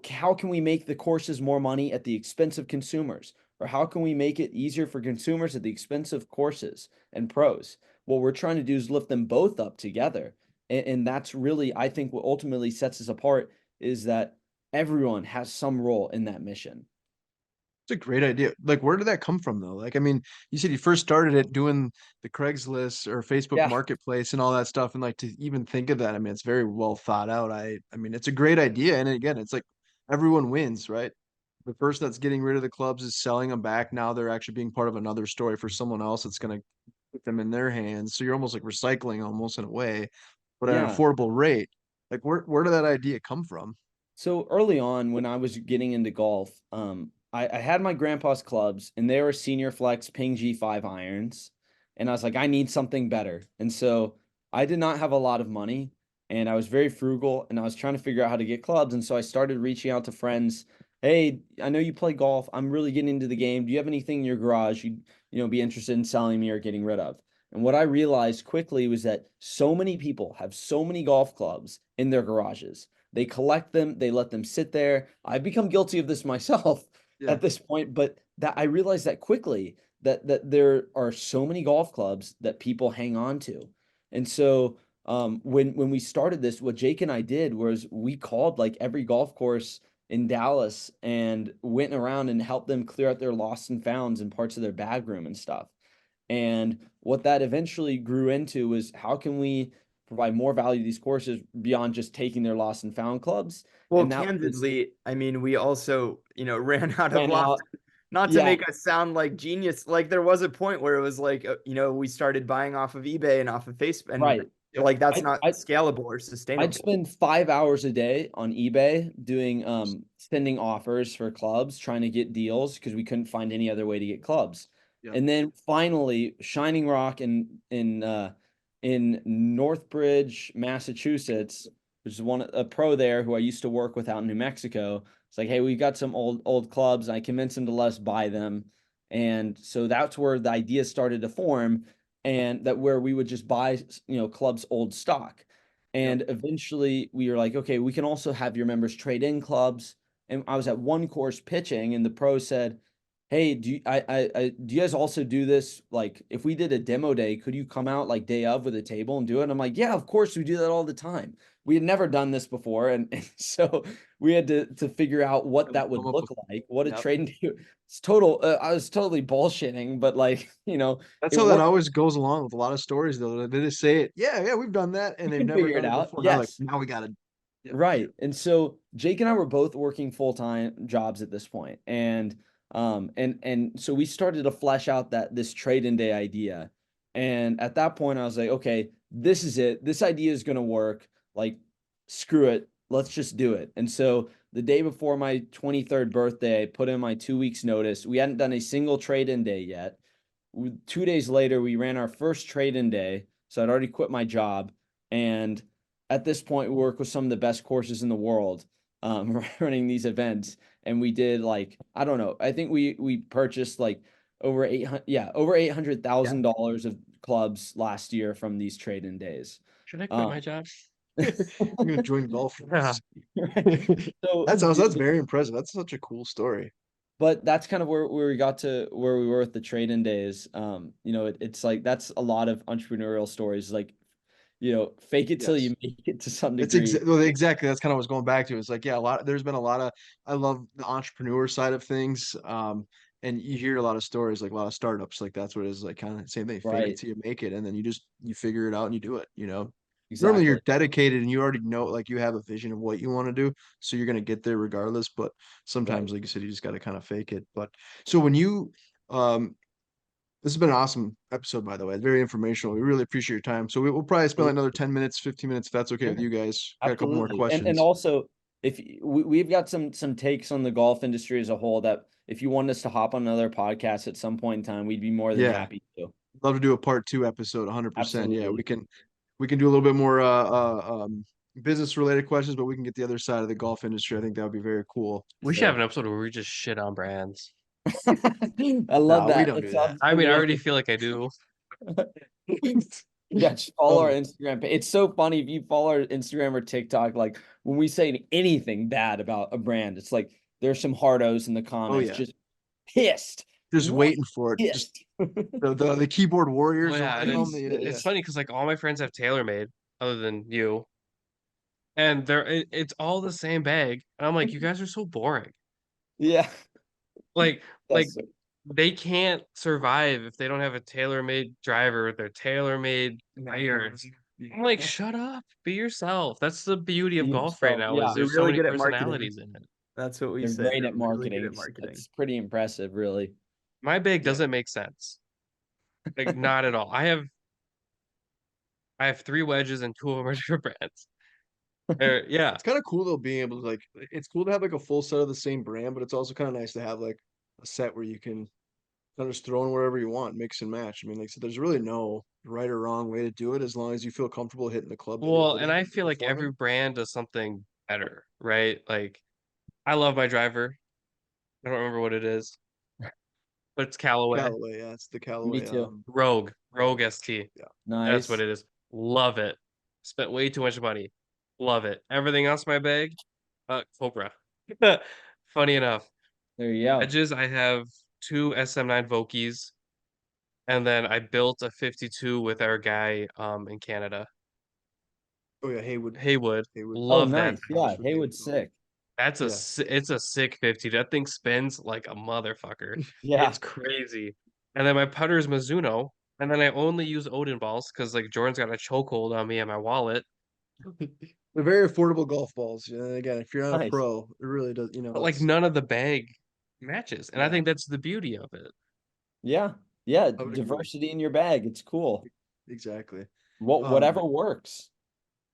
how can we make the courses more money at the expense of consumers? Or how can we make it easier for consumers at the expense of courses and pros? What we're trying to do is lift them both up together. And that's really, I think, what ultimately sets us apart is that everyone has some role in that mission. It's a great idea. Like, where did that come from though? Like, I mean, you said you first started it doing the Craigslist or Facebook Yeah. Marketplace and all that stuff, and like to even think of that, I mean, it's very well thought out. I mean, it's a great idea, and again, it's like everyone wins, right? The person that's getting rid of the clubs is selling them back. Now they're actually being part of another story for someone else that's going to put them in their hands. So you're almost like recycling, almost in a way, but at an Yeah. affordable rate. Like, where did that idea come from? So early on, when I was getting into golf, I had my grandpa's clubs and they were Senior Flex Ping G5 irons. And I was like, I need something better. And so I did not have a lot of money. and I was very frugal, and I was trying to figure out how to get clubs. And so I started reaching out to friends. Hey, I know you play golf. I'm really getting into the game. Do you have anything in your garage you'd be interested in selling me or getting rid of? And what I realized quickly was that so many people have so many golf clubs in their garages. They collect them, they let them sit there. I've become guilty of this myself Yeah. at this point, but that I realized that quickly that there are so many golf clubs that people hang on to. And so when we started this, what Jake and I did was we called like every golf course in Dallas and went around and helped them clear out their lost and founds and parts of their bag room and stuff. And what that eventually grew into was how can we provide more value to these courses beyond just taking their lost and found clubs? Well, And that was candidly, I mean, we also, ran out of ran lost. out. Not to Yeah. make us sound like genius. Like there was a point where it was like, we started buying off of eBay and off of Facebook, and Right. like that's I- not I- scalable or I'd sustainable. spend 5 hours a day on eBay doing sending offers for clubs, trying to get deals because we couldn't find any other way to get clubs. Yeah. And then finally, Shining Rock in Northbridge, Massachusetts, which is a pro there who I used to work with out in New Mexico. It's like, hey, we got some old clubs. And I convinced him to let us buy them, and so that's where the idea started to form, and that where we would just buy clubs old stock. And eventually we were like, okay, we can also have your members trade in clubs. And I was at one course pitching, and the pro said, hey, do you guys also do this? Like, if we did a demo day, could you come out like day of with a table and do it? And I'm like, yeah, of course, we do that all the time. We had never done this before, and so we had to figure out what that would Come up look with- like, what a Yep. trade do. It's total. I was totally bullshitting, but like, That's it how that worked. always goes along with a lot of stories, though. They just say it, yeah, we've done that, and We they've can never figure done it it out. before. Now, like, Yes. now we gotta. Yeah. Right. And so Jake and I were both working full-time jobs at this point. And so we started to flesh out this trade-in day idea. And at that point I was like, okay, this is it. This idea is going to work. Like, screw it. Let's just do it. And so the day before my 23rd birthday, I put in my 2 weeks notice. We hadn't done a single trade-in day yet. 2 days later, we ran our first trade-in day. So I'd already quit my job. And at this point, we work with some of the best courses in the world, running these events. And we did like, I don't know, I think we purchased like over $800,000 of clubs last year from these trade-in days. Should I quit my job? I'm gonna join golf. Yeah. So That's very impressive. That's such a cool story. but that's kind of where we got to where we were with the trade-in days. It's like that's a lot of entrepreneurial stories, like, fake it till you make it to some It's degree. exactly that's kind of what I was going back to. It's like, yeah, there's been a lot of, I love the entrepreneur side of things. And you hear a lot of stories, like a lot of startups, like that's what it is, like kind of same thing, fake Right. it till you make it, and then you figure it out and you do it, Normally Exactly. you're dedicated and you already know, like you have a vision of what you want to do, so you're gonna get there regardless. But sometimes, like you said, you just got to kind of fake it. But so when you, this has been an awesome episode, by the way. Very informational. We really appreciate your time. So we'll probably spend like another 10 minutes, 15 minutes, if that's okay with Sure. you guys. Got a couple more Absolutely. And questions. also, if we've got some takes on the golf industry as a whole, that if you want us to hop on another podcast at some point in time, we'd be more than Yeah. happy to. Love to do a part 2 episode, 100%. Yeah, Absolutely. we can do a little bit more business related questions, but we can get the other side of the golf industry. I think that would be very cool. We should So- have an episode where we just shit on brands. I love No, we that. don't That do that. sounds I mean, I good. already feel like I do. Yeah, just follow our Oh. Instagram page. It's so funny if you follow our Instagram or TikTok, like when we say anything bad about a brand, it's like there's some hardos in the comments yeah. just pissed. Just What? waiting for it. Just Pissed. the keyboard warriors. Oh, yeah, are and like, it's funny because like all my friends have TaylorMade, other than you, and it's all the same bag, and I'm like, you guys are so boring. Yeah. Like That's they can't survive if they don't have a TaylorMade driver with their TaylorMade tires. I'm like, shut up, be yourself. That's the beauty of Be golf right yourself, now. yeah. Is there's They're so really many good at marketing. personalities in it. That's what we they're say. great They're at really marketing. good at marketing. That's pretty impressive, really. My bag doesn't make sense. Like not at all. I have 3 wedges and 2 of them are different brands. Yeah. It's kind of cool though, being able to like, it's cool to have like a full set of the same brand, but it's also kind of nice to have like a set where you can kind of just throw in wherever you want, mix and match. I mean, like, so there's really no right or wrong way to do it as long as you feel comfortable hitting the club. that you're Well, and hitting I and feel like every performing. brand does something better, right? Like I love my driver. I don't remember what it is, but it's Callaway. Callaway, yeah, it's the Me Callaway. too. Rogue ST. Yeah. That's what Nice. it is. Love it. Spent way too much money. Love it. Everything else in my bag, Cobra. Funny enough, There you go. edges, I have two SM9 Vokies, and then I built a 52 with our guy in Canada, Oh yeah, Haywood. Haywood. Haywood. Oh, Love that. nice. Yeah, For Haywood. Haywood's sick. That's Yeah. it's a sick 50. That thing spins like a motherfucker. Yeah. It's crazy. And then my putter is Mizuno, and then I only use Odin balls because like Jordan's got a chokehold on me and my wallet. They're very affordable golf balls. Yeah, and again, if you're not a Nice. pro, it really does. But like It's, none of the bag matches. And I Yeah. think that's the beauty of it. Yeah. Yeah. I would agree. Diversity in your bag. It's cool. Exactly. Whatever works.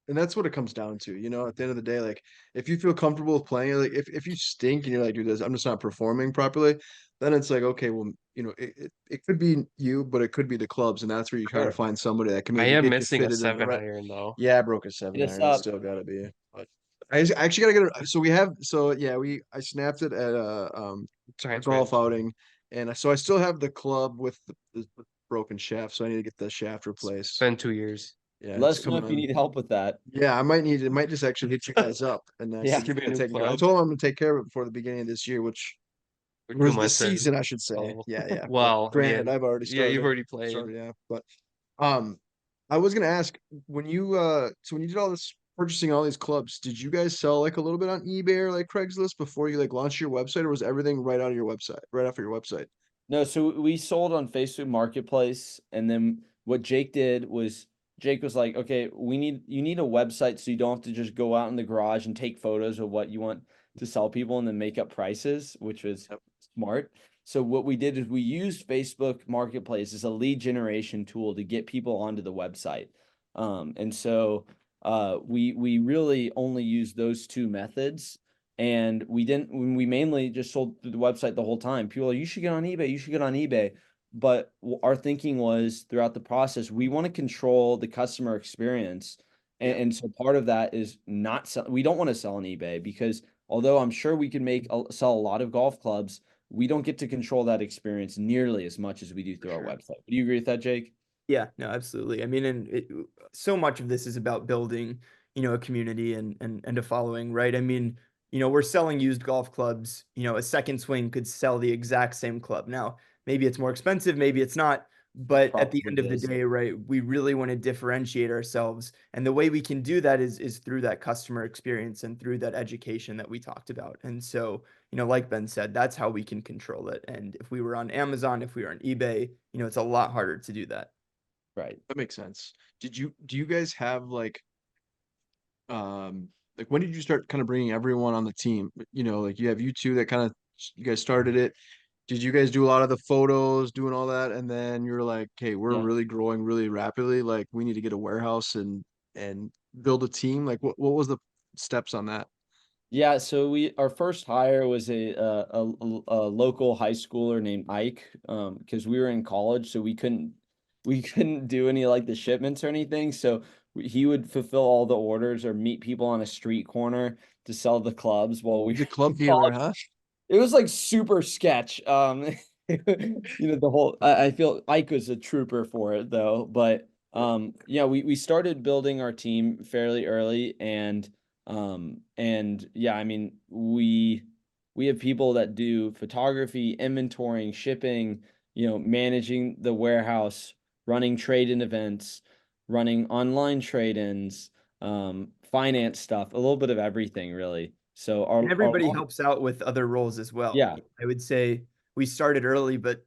And that's what it comes down to, at the end of the day, like if you feel comfortable with playing, like if you stink and you're like, dude, I'm just not performing properly, then it's like, okay, well, it could be you, but it could be the clubs, and that's where you try to Sure. find somebody that can I maybe am get you missing a fitted in the 7-iron though. Yeah, I broke a 7 Hit us iron. It's up. still gotta be. But I actually gotta get it. So we have. So yeah, I snapped it at a Giants golf range. outing, and so I still have the club with the broken shaft. So I need to get the shaft It's replaced. been 2 years. Yeah, Let it's us know coming if you on. need help with that. Yeah, I might need it. Might just actually hit you guys up and Yeah. Give me a new take care. I club. told him I'm gonna take care of it before the beginning of this year, which Or was 2 the months in. season, I should say. Oh. Yeah. But Well, granted, yeah. I've already Yeah, you've started. already played. Yeah, but I was gonna ask when you so when you did all this purchasing all these clubs, did you guys sell like a little bit on eBay or like Craigslist before you like launched your website, or was everything right out of your website, right off of your website? No, so we sold on Facebook Marketplace, and then what Jake did was Jake was like, "Okay, you need a website so you don't have to just go out in the garage and take photos of what you want to sell people and then make up prices," which was Yep. smart. So what we did is we used Facebook Marketplace as a lead generation tool to get people onto the website. And so we really only used those two methods. And we mainly just sold through the website the whole time. People are like, you should get on eBay, you should get on eBay. But our thinking was throughout the process, we want to control the customer experience. And, Yeah. and so part of that is we don't want to sell on eBay because although I'm sure we can sell a lot of golf clubs, we don't get to control that experience nearly as much as we do through our Sure. website. Do you agree with that, Jake? Yeah, no, absolutely. I mean, so much of this is about building, a community and a following, right? I mean, we're selling used golf clubs. A Second Swing could sell the exact same club. Now, maybe it's more expensive, maybe it's not, but at the end of Probably the is. day, right, we really want to differentiate ourselves. And the way we can do that is through that customer experience and through that education that we talked about. And so, like Ben said, that's how we can control it. And if we were on Amazon, if we were on eBay, it's a lot harder to do that. Right. That makes sense. Do you guys have like when did you start kind of bringing everyone on the team? Like you have you two that kind of you guys started it. Did you guys do a lot of the photos, doing all that, and then you're like, "Hey, we're Yeah. really growing really rapidly. Like, we need to get a warehouse and build a team." Like, what was the steps on that? Yeah, so our first hire was a local high schooler named Ike, because we were in college, so we couldn't do any like the shipments or anything. So he would fulfill all the orders or meet people on a street corner to sell the clubs while we The were club in dealer, college. huh? It was like super sketch. The whole I feel Ike was a trooper for it though. But yeah, we started building our team fairly early and yeah, I mean we have people that do photography, inventorying, shipping, managing the warehouse, running trade-in events, running online trade-ins, finance stuff, a little bit of everything really. So And everybody helps out with other roles as well. Yeah. I would say we started early, but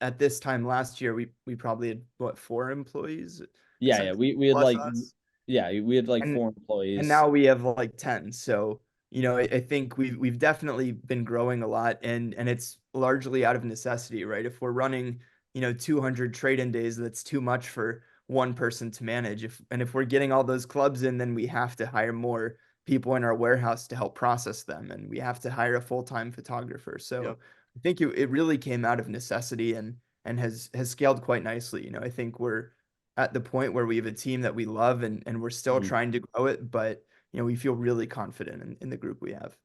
at this time last year, we probably had what, 4 employees? Yeah, we had Plus like us. we had like And 4 and employees. now we have like 10. So, I think we've definitely been growing a lot and it's largely out of necessity, right? If we're running, 200 trade-in days, that's too much for one person to manage. If we're getting all those clubs in, then we have to hire more people in our warehouse to help process them, and we have to hire a full-time photographer. So Yep. I think it really came out of necessity and has scaled quite nicely. I think we're at the point where we have a team that we love and we're still Mhm. trying to grow it, but we feel really confident in the group we have.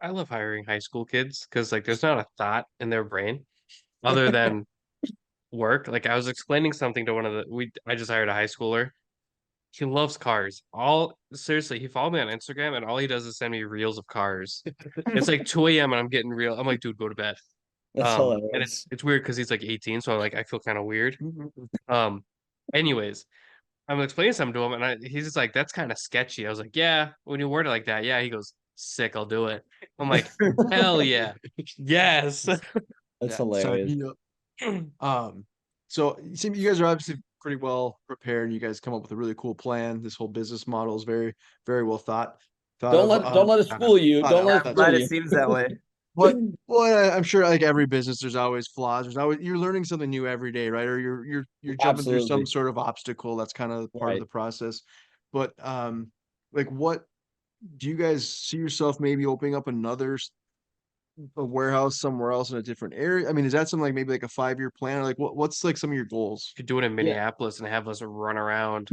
I love hiring high school kids because like there's not a thought in their brain other than work. Like I was explaining something to one of I just hired a high schooler. He loves cars. All seriously, he followed me on Instagram and all he does is send me reels of cars. It's like 2 a.m. and I'm getting real. I'm like, dude, go to bed. That's And it's hilarious. it's weird because he's like 18, so I feel kind of weird. Um, anyways, I'm explaining something to him, and he's just like, "That's kind of sketchy." I was like, "Yeah, when you word it like that, yeah." He goes, "Sick, I'll do it." I'm like, "Hell yeah, yes." That's Yeah. So hilarious. so you seem you guys are obviously pretty well prepared. You guys come up with a really cool plan. This whole business model is very, very well thought Don't of. don't let us fool you. Thought Don't out. let Yeah, us I'm That's fool glad it you. seems that way. But well, I'm sure like every business, there's always flaws. There's always you're learning something new every day, right? Or you're jumping through some Absolutely. sort of obstacle. That's kind of part of Right. the process. But like what do you guys see yourself maybe opening up a warehouse somewhere else in a different area? I mean, is that something like maybe like a 5-year plan or like what's like some of your goals? Could do it in Yeah. Minneapolis and have us run around.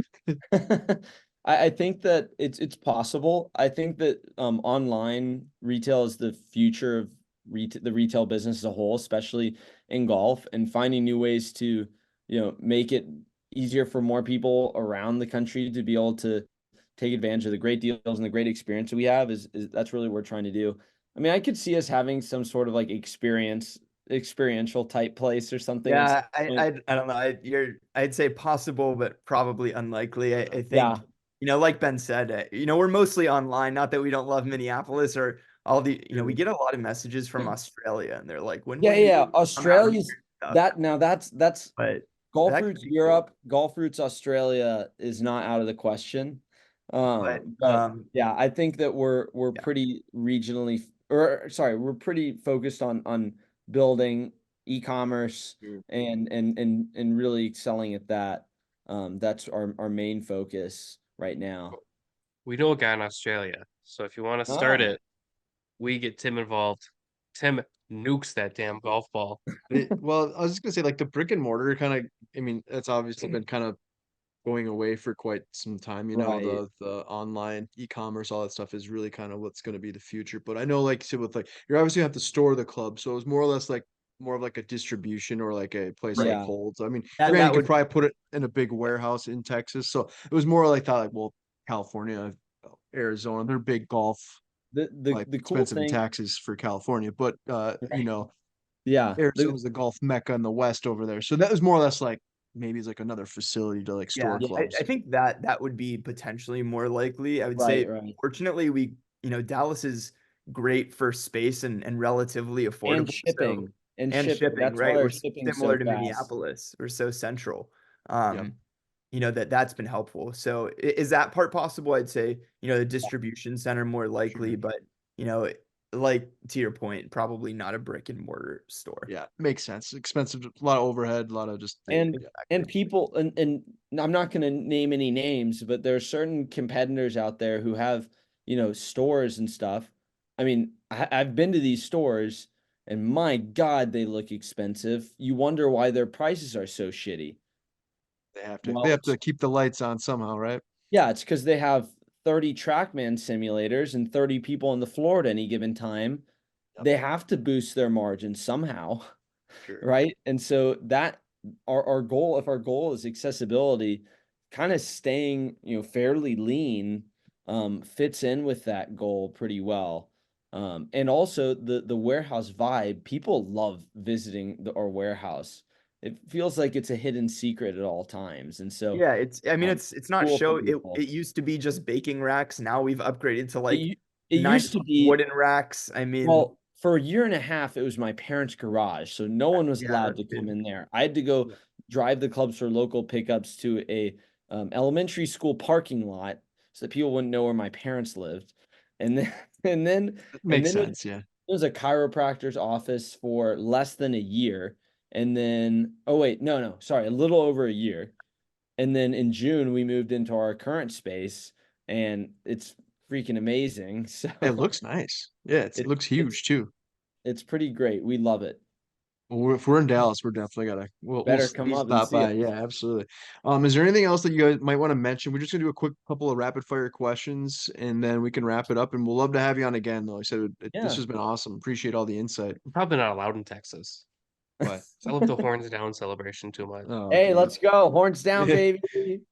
I think that it's possible. I think that online retail is the future of the retail business as a whole, especially in golf, and finding new ways to, make it easier for more people around the country to be able to take advantage of the great deals and the great experience that we have is that's really what we're trying to do. I mean, I could see us having some sort of like experiential type place or something at some Yeah, I, point. I, I don't know. I'd say possible, but probably unlikely. I think, Yeah. like Ben said, we're mostly online. Not that we don't love Minneapolis or all we get a lot of messages from Australia, and they're like, "When will Yeah, you yeah. come out here?" Australia's and stuff? that now that's But Golf that could Roots be cool. Europe, Golf Roots Australia is not out of the question. But But yeah, I think that we're yeah, pretty regionally or sorry, we're pretty focused on building e-commerce Mm. and really excelling at that. That's our main focus right now. We know a guy in Australia, so if you want to start Ah, it, we get Tim involved. Tim nukes that damn golf ball. Well, I was just gonna say like the brick and mortar kind of, I mean, that's obviously been kind of going away for quite some time. right. The online e-commerce, all that stuff is really kind of what's going to be the future. But I know, like you said, with like you're obviously have to store the club, so it was more or less like more of like a distribution or like a place that right. Yeah. holds. I mean, That granted, you that could would probably put it in a big warehouse in Texas, so it was more like thought like, well, California, Arizona, they're big golf, like The cool expensive in thing, taxes for California, but yeah, Arizona's the golf mecca in the West over there. So that was more or less like maybe it's like another facility to like Yeah, store yeah, clubs. I think that would be potentially more likely. I would right, say, right. fortunately, Dallas is great for space and relatively And affordable. So, shipping and and shipping. shipping, That's why right? our We're shipping's so similar to fast. Minneapolis. We're so central. Yep. That's been helpful. So, is that part possible? I'd say, the distribution center more likely, Sure. but you know, like to your point, probably not a brick and mortar store. Yeah, makes sense. Expensive, a lot of overhead, a lot of just And yeah. and people and I'm not going to name any names, but there are certain competitors out there who have, stores and stuff. I mean, I've been to these stores and my God, they look expensive. You wonder why their prices are so shitty. They Well, have to keep the lights on somehow, right? yeah, it's because they have 30 TrackMan simulators and 30 people on the floor at any given time. Yep. They have to boost their margins somehow, Sure. right? And so that our goal, if our goal is accessibility, kind of staying, fairly lean, fits in with that goal pretty well. And also the warehouse vibe, people love visiting our warehouse. It feels like it's a hidden secret at all times. And so Yeah, I mean, um, it's not cool for show people. it used to be just baking racks. Now we've upgraded to It, like it nice used to be, wooden racks. I mean, well, for a year and a half, it was my parents' garage, so no one was yeah, allowed that's to come been in there. I had to go Yeah. drive the clubs for local pickups to a elementary school parking lot so that people wouldn't know where my parents lived. And then and then That and makes then sense, yeah. it was a chiropractor's office for less than a year. And then, oh wait, no, sorry, a little over a year. And then in June, we moved into our current space and it's freaking amazing. It So looks nice. Yeah, it looks it's huge too. it's pretty great. We love it. Well, if we're in Dallas, we're definitely gotta. We'll Better come up and stop see by. us. Yeah, absolutely. Is there anything else that you guys might want to mention? We're just gonna do a quick couple of rapid fire questions, and then we can wrap it up. And we'll love to have you on again. Though I said this Yeah. has been awesome. Appreciate all the insight. I'm probably not allowed in Texas. But I love the horns down celebration too much. Oh, Hey, geez. let's go. Horns down, baby.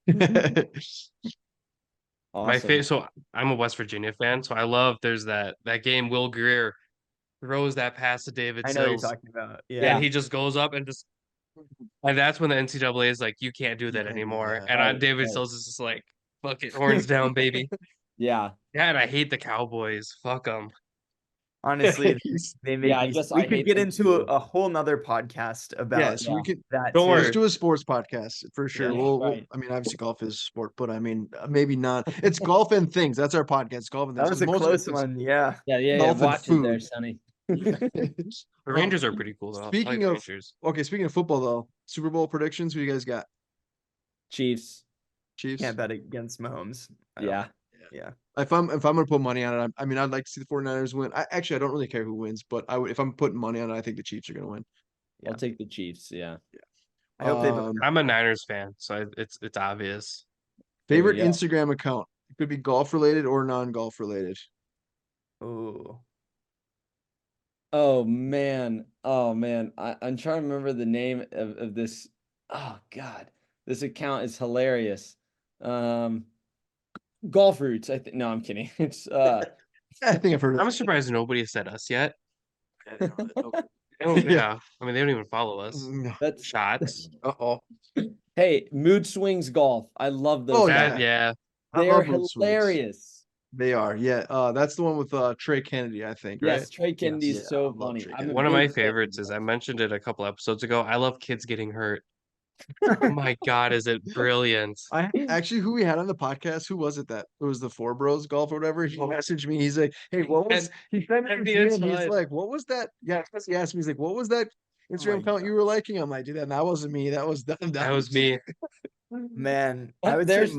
My Awesome. favorite. So I'm a West Virginia fan, so I love. There's that game. Will Greer throws that pass to David I know what you're Sills, talking about. and Yeah. he just goes up and just. And that's when the NCAA is like, you can't do that Yeah, anymore. yeah. And Right, David right. Sills is just like, fuck it, horns down, baby. Yeah. Yeah, and I hate the Cowboys. Fuck them. Honestly, they make Yeah, I me. guess We I could hate get them into too. a whole nother podcast about Yes, we Yeah. can. that. Don't too. worry. Let's do a sports podcast for sure. Yeah, We'll, right. I mean, obviously golf is sport, but I mean, maybe not. It's golf and things. That's our podcast. Golf and That things. was a 'Cause most of close it's one. Yeah. Yeah. golf and Watch it there, food. Sonny. The Rangers are pretty cool though. I like Speaking the of Rangers. okay, speaking of football though, Super Bowl predictions. Who you guys got? Chiefs. Chiefs. Can't bet against Mahomes. I don't- Yeah. Yeah. If I'm gonna put money on it, I mean, I'd like to see the 49ers win. I don't really care who wins, but I would if I'm putting money on it, I think the Chiefs are gonna win. I'll take the Chiefs. Yeah. I hope they. I'm a Niners fan, so it's obvious. Favorite go. Instagram account. It could be golf related or non-golf related. Oh. Oh man. I'm trying to remember the name of this. Oh God. This account is hilarious. Golf Roots. I think no, I'm kidding. It's I think I've heard of I'm it. surprised nobody said us yet. Okay. They don't- yeah, I mean they don't even follow us. No. that's Shots. Uh-oh. hey, Mood Swings Golf. I love those. Oh, guys. That, yeah. I They are love Mood Swings. hilarious. They are. Yeah. That's the one with Trey Kennedy, I think, right? Yes, Trey Kennedy is Yeah, I so love funny. Trey I'm a Kennedy. One of my big fan favorites is I mentioned it a couple episodes ago. I love kids getting hurt. Oh my God, is it brilliant? I actually who we had on the podcast, who was it that it was the Four Bros golf or whatever? He messaged me. He's like, hey, what was he sent me and this the meme, He's inside. like, what was that? Yeah, he asked me, he's like, what was that Instagram account you were liking? I'm like, dude, that wasn't me. That was them. That was me. Man, What? I would There's- say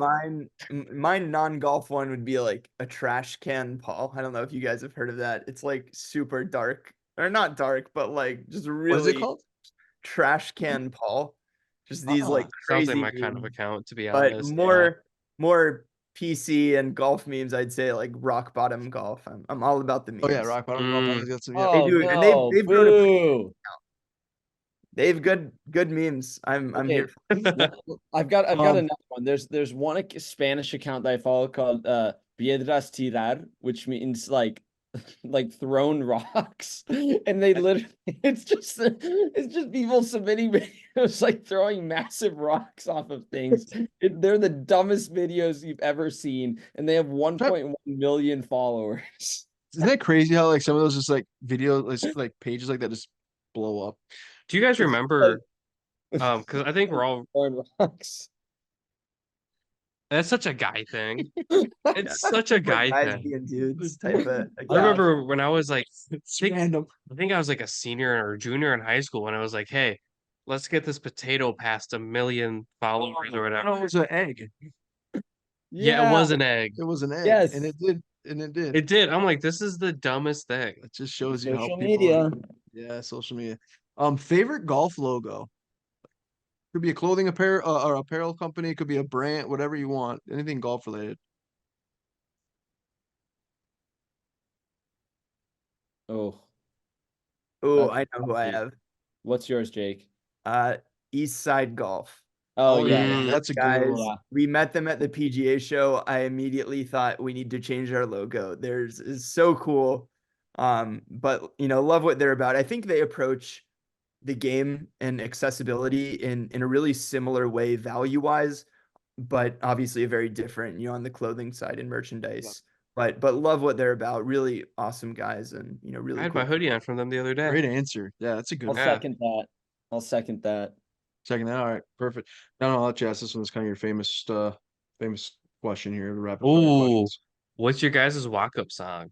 my non-golf one would be like a trash can Paul. I don't know if you guys have heard of that. It's like super dark. Or not dark, but like just What really is it called? trash can Paul. Just these like Sounds crazy like my kind of memes, account, to be but honest. Yeah. more PC and golf memes, I'd say like rock bottom golf. I'm all about the memes. Oh yeah, Rock Bottom Golf. Mm. He's got some, yeah. Oh, do, and no, they've grown a pretty- boo. They have good memes. I'm Okay. here. I've got Um, another one. There's one Spanish account that I follow called Piedras Tirar, which means like thrown rocks, and they literally it's just people submitting videos like throwing massive rocks off of things. They're the dumbest videos you've ever seen, and they have 1.1 million followers. Isn't that crazy how like some of those just like videos like pages like that just blow up? Do you guys remember? Because I think we're all Throwing rocks. that's such a guy thing. It's such a Like guy guys thing. being dudes type of. I remember when I was like, It's think- random. I think I was like a senior or junior in high school when I was like, hey, let's get this potato past 1 million followers or No, whatever. it was an egg. Yeah, it was an egg. It was an egg. Yes. And it did. And it did. It did. I'm like, this is the dumbest thing. It just shows you how Social people are. media. Yeah, social media. Favorite golf logo. Could be a clothing apparel or apparel company. It could be a brand, whatever you want. Anything golf related. Oh, Oh, That's I know who I tough. have. what's yours, Jake? East Side Golf. Oh, yeah. yeah. That's a good Guys, one. Yeah. we met them at the PGA show. I immediately thought we need to change our logo. Theirs is so cool. But love what they're about. I think they approach the game and accessibility in a really similar way value-wise, but obviously a very different, on the clothing side and merchandise. But love what they're about. Really awesome guys and really I had cool. my hoodie on from them the other day. Great answer. Yeah, that's a good I'll one. Yeah. second that. I'll second that. Second that. All right, perfect. Now I'll let you ask this one. It's kind of your famous question here. The rapid fire Ooh. questions. What's your guys' walk-up song?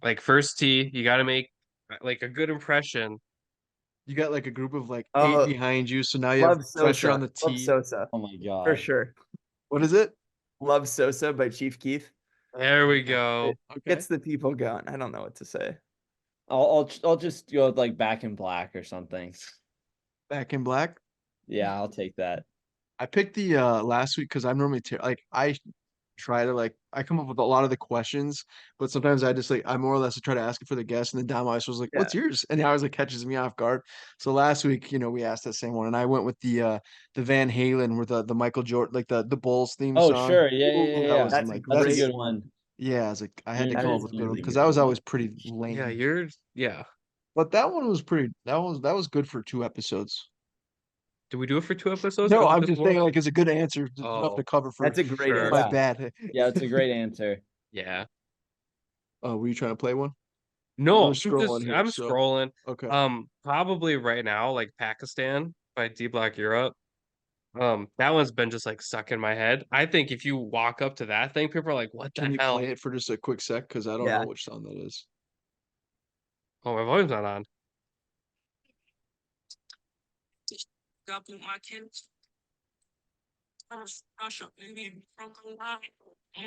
Like first tee, you got to make like a good impression. You got like a group of like Oh, 8 behind you, so now you have Love pressure Sosa. on the Love tee. Sosa. Oh my god. For sure. What is it? Love Sosa by Chief Keef. There we go. Okay. Gets the people going. I don't know what to say. I'll just go with like Back in Black or something. Back in Black. Yeah, I'll take that. I picked the last week because I'm normally like I try to like I come up with a lot of the questions, but sometimes I just like I more or less try to ask it for the guest, and then Dom always was like, "What's yours?" And he always like catches me off guard. So last week, we asked that same one, and I went with the Van Halen with the Michael Jordan like the Bulls theme Oh, song. sure. Yeah, yeah, That yeah. was That's I'm a like That's a great good one. one. yeah, I was like I had to That come up is with a good one really because good that was one. always pretty lame. Yeah. But that one was pretty. That was good for 2 episodes. Did we do it for 2 episodes? No, Or was I'm it just more? saying like it's a good answer. It's enough Oh, to cover for That's a great sure. my Yeah. bad. Yeah, it's a great answer. Yeah. Oh, were you trying to play one? No, We're I'm scrolling here, I'm so scrolling. okay. Probably right now, like Pakistan by D Block Europe. That one's been just like stuck in my head. I think if you walk up to that thing, people are like, "What the Can you hell?" play it for just a quick sec? Because I don't Yeah. know which song that is. Oh, my volume's not on.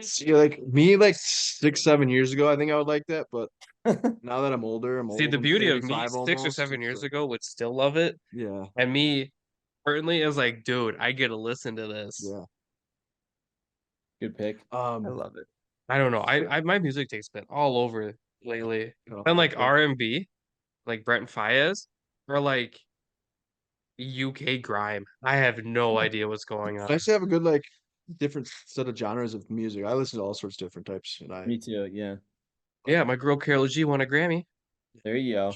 See, like me, like 6, 7 years ago, I think I would like that, but now that I'm older, I'm See, old. the I'm beauty of me 35 6 or almost. 7 years It's like, ago would still love it, yeah, and me currently is like, dude, I get to listen to this. yeah. Good pick. I love it. I don't know. I my music taste's been all over lately. Oh, And like okay. R&B, like Brent Faiyaz, or like UK grime. I have no idea what's going on. Nice to have a good like different set of genres of music. I listen to all sorts of different types, and Me too. Yeah. Yeah, my girl Carol G won a Grammy. There you go.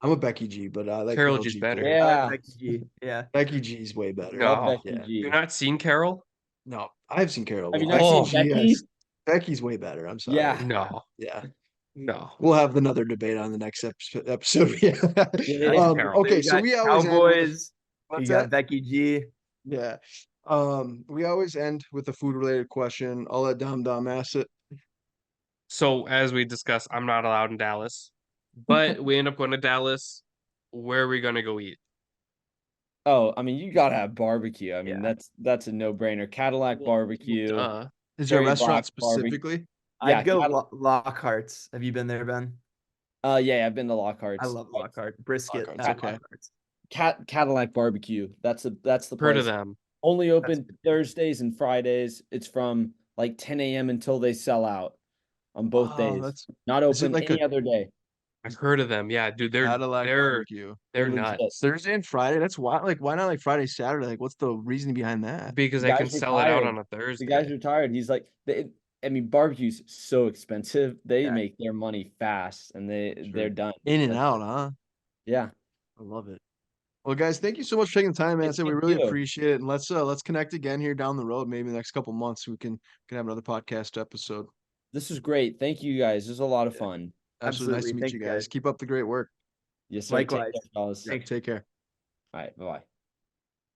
I'm a Becky G, but I like Karol Karol G's G better. too. I Yeah. like Becky G. Yeah. Becky G's way better. No. Love Becky Yeah. G. You not seen Carol? No, I've seen Carol. Have you but not seen Becky G Becky? has- Becky's way better. I'm sorry. Yeah. No, Yeah. no. We'll have another debate on the next episode. Yeah. Yeah. Carol. Okay, You so got we always end with Cowboys. You what's got that? Becky G. Yeah. We always end with a food related question. I'll let Dom ask it. So as we discussed, I'm not allowed in Dallas, but we end up going to Dallas. Where are we gonna go eat? Oh, I mean, you gotta have barbecue. I mean, Yeah. that's a no-brainer. Cadillac barbecue. Duh. Is there a Cherry restaurant Black barbecue. specifically? Yeah, I'd go Cadillac. Lockhart's. Have you been there, Ben? Yeah, I've been to Lockhart's. I love Lockhart. Brisket Lockhart's, at okay. Lockhart's. Cadillac barbecue. That's the Heard place. of them. Only open good. Thursdays and Fridays. It's from like 10 a.m. until they sell out on both Wow, days. that's Not is it open like any a other day. I've heard of them. Yeah, dude, Cadillac they're barbecue. they're They're nuts legit. Thursday and Friday. That's why like why not like Friday, Saturday? Like what's the reasoning behind that? because The they can guy's sell it out retired. on a The Thursday. guy's retired. He's like, I mean, barbecue's so expensive. They Yeah. make their money fast, and they're done. In and That's- out, huh? Yeah. I love it. Well, guys, thank you so much for taking the time, man. Hey, So we thank really you. appreciate it. And let's connect again here down the road, maybe the next couple months. We can have another podcast episode. This is great. Thank you guys. This was a lot of Yeah. fun. Absolutely nice to Absolutely. meet Thank you you, guys. guys. Keep up the great work. Yes, sir. Take Likewise. care, fellas. Yep, take care. All right. Bye-bye.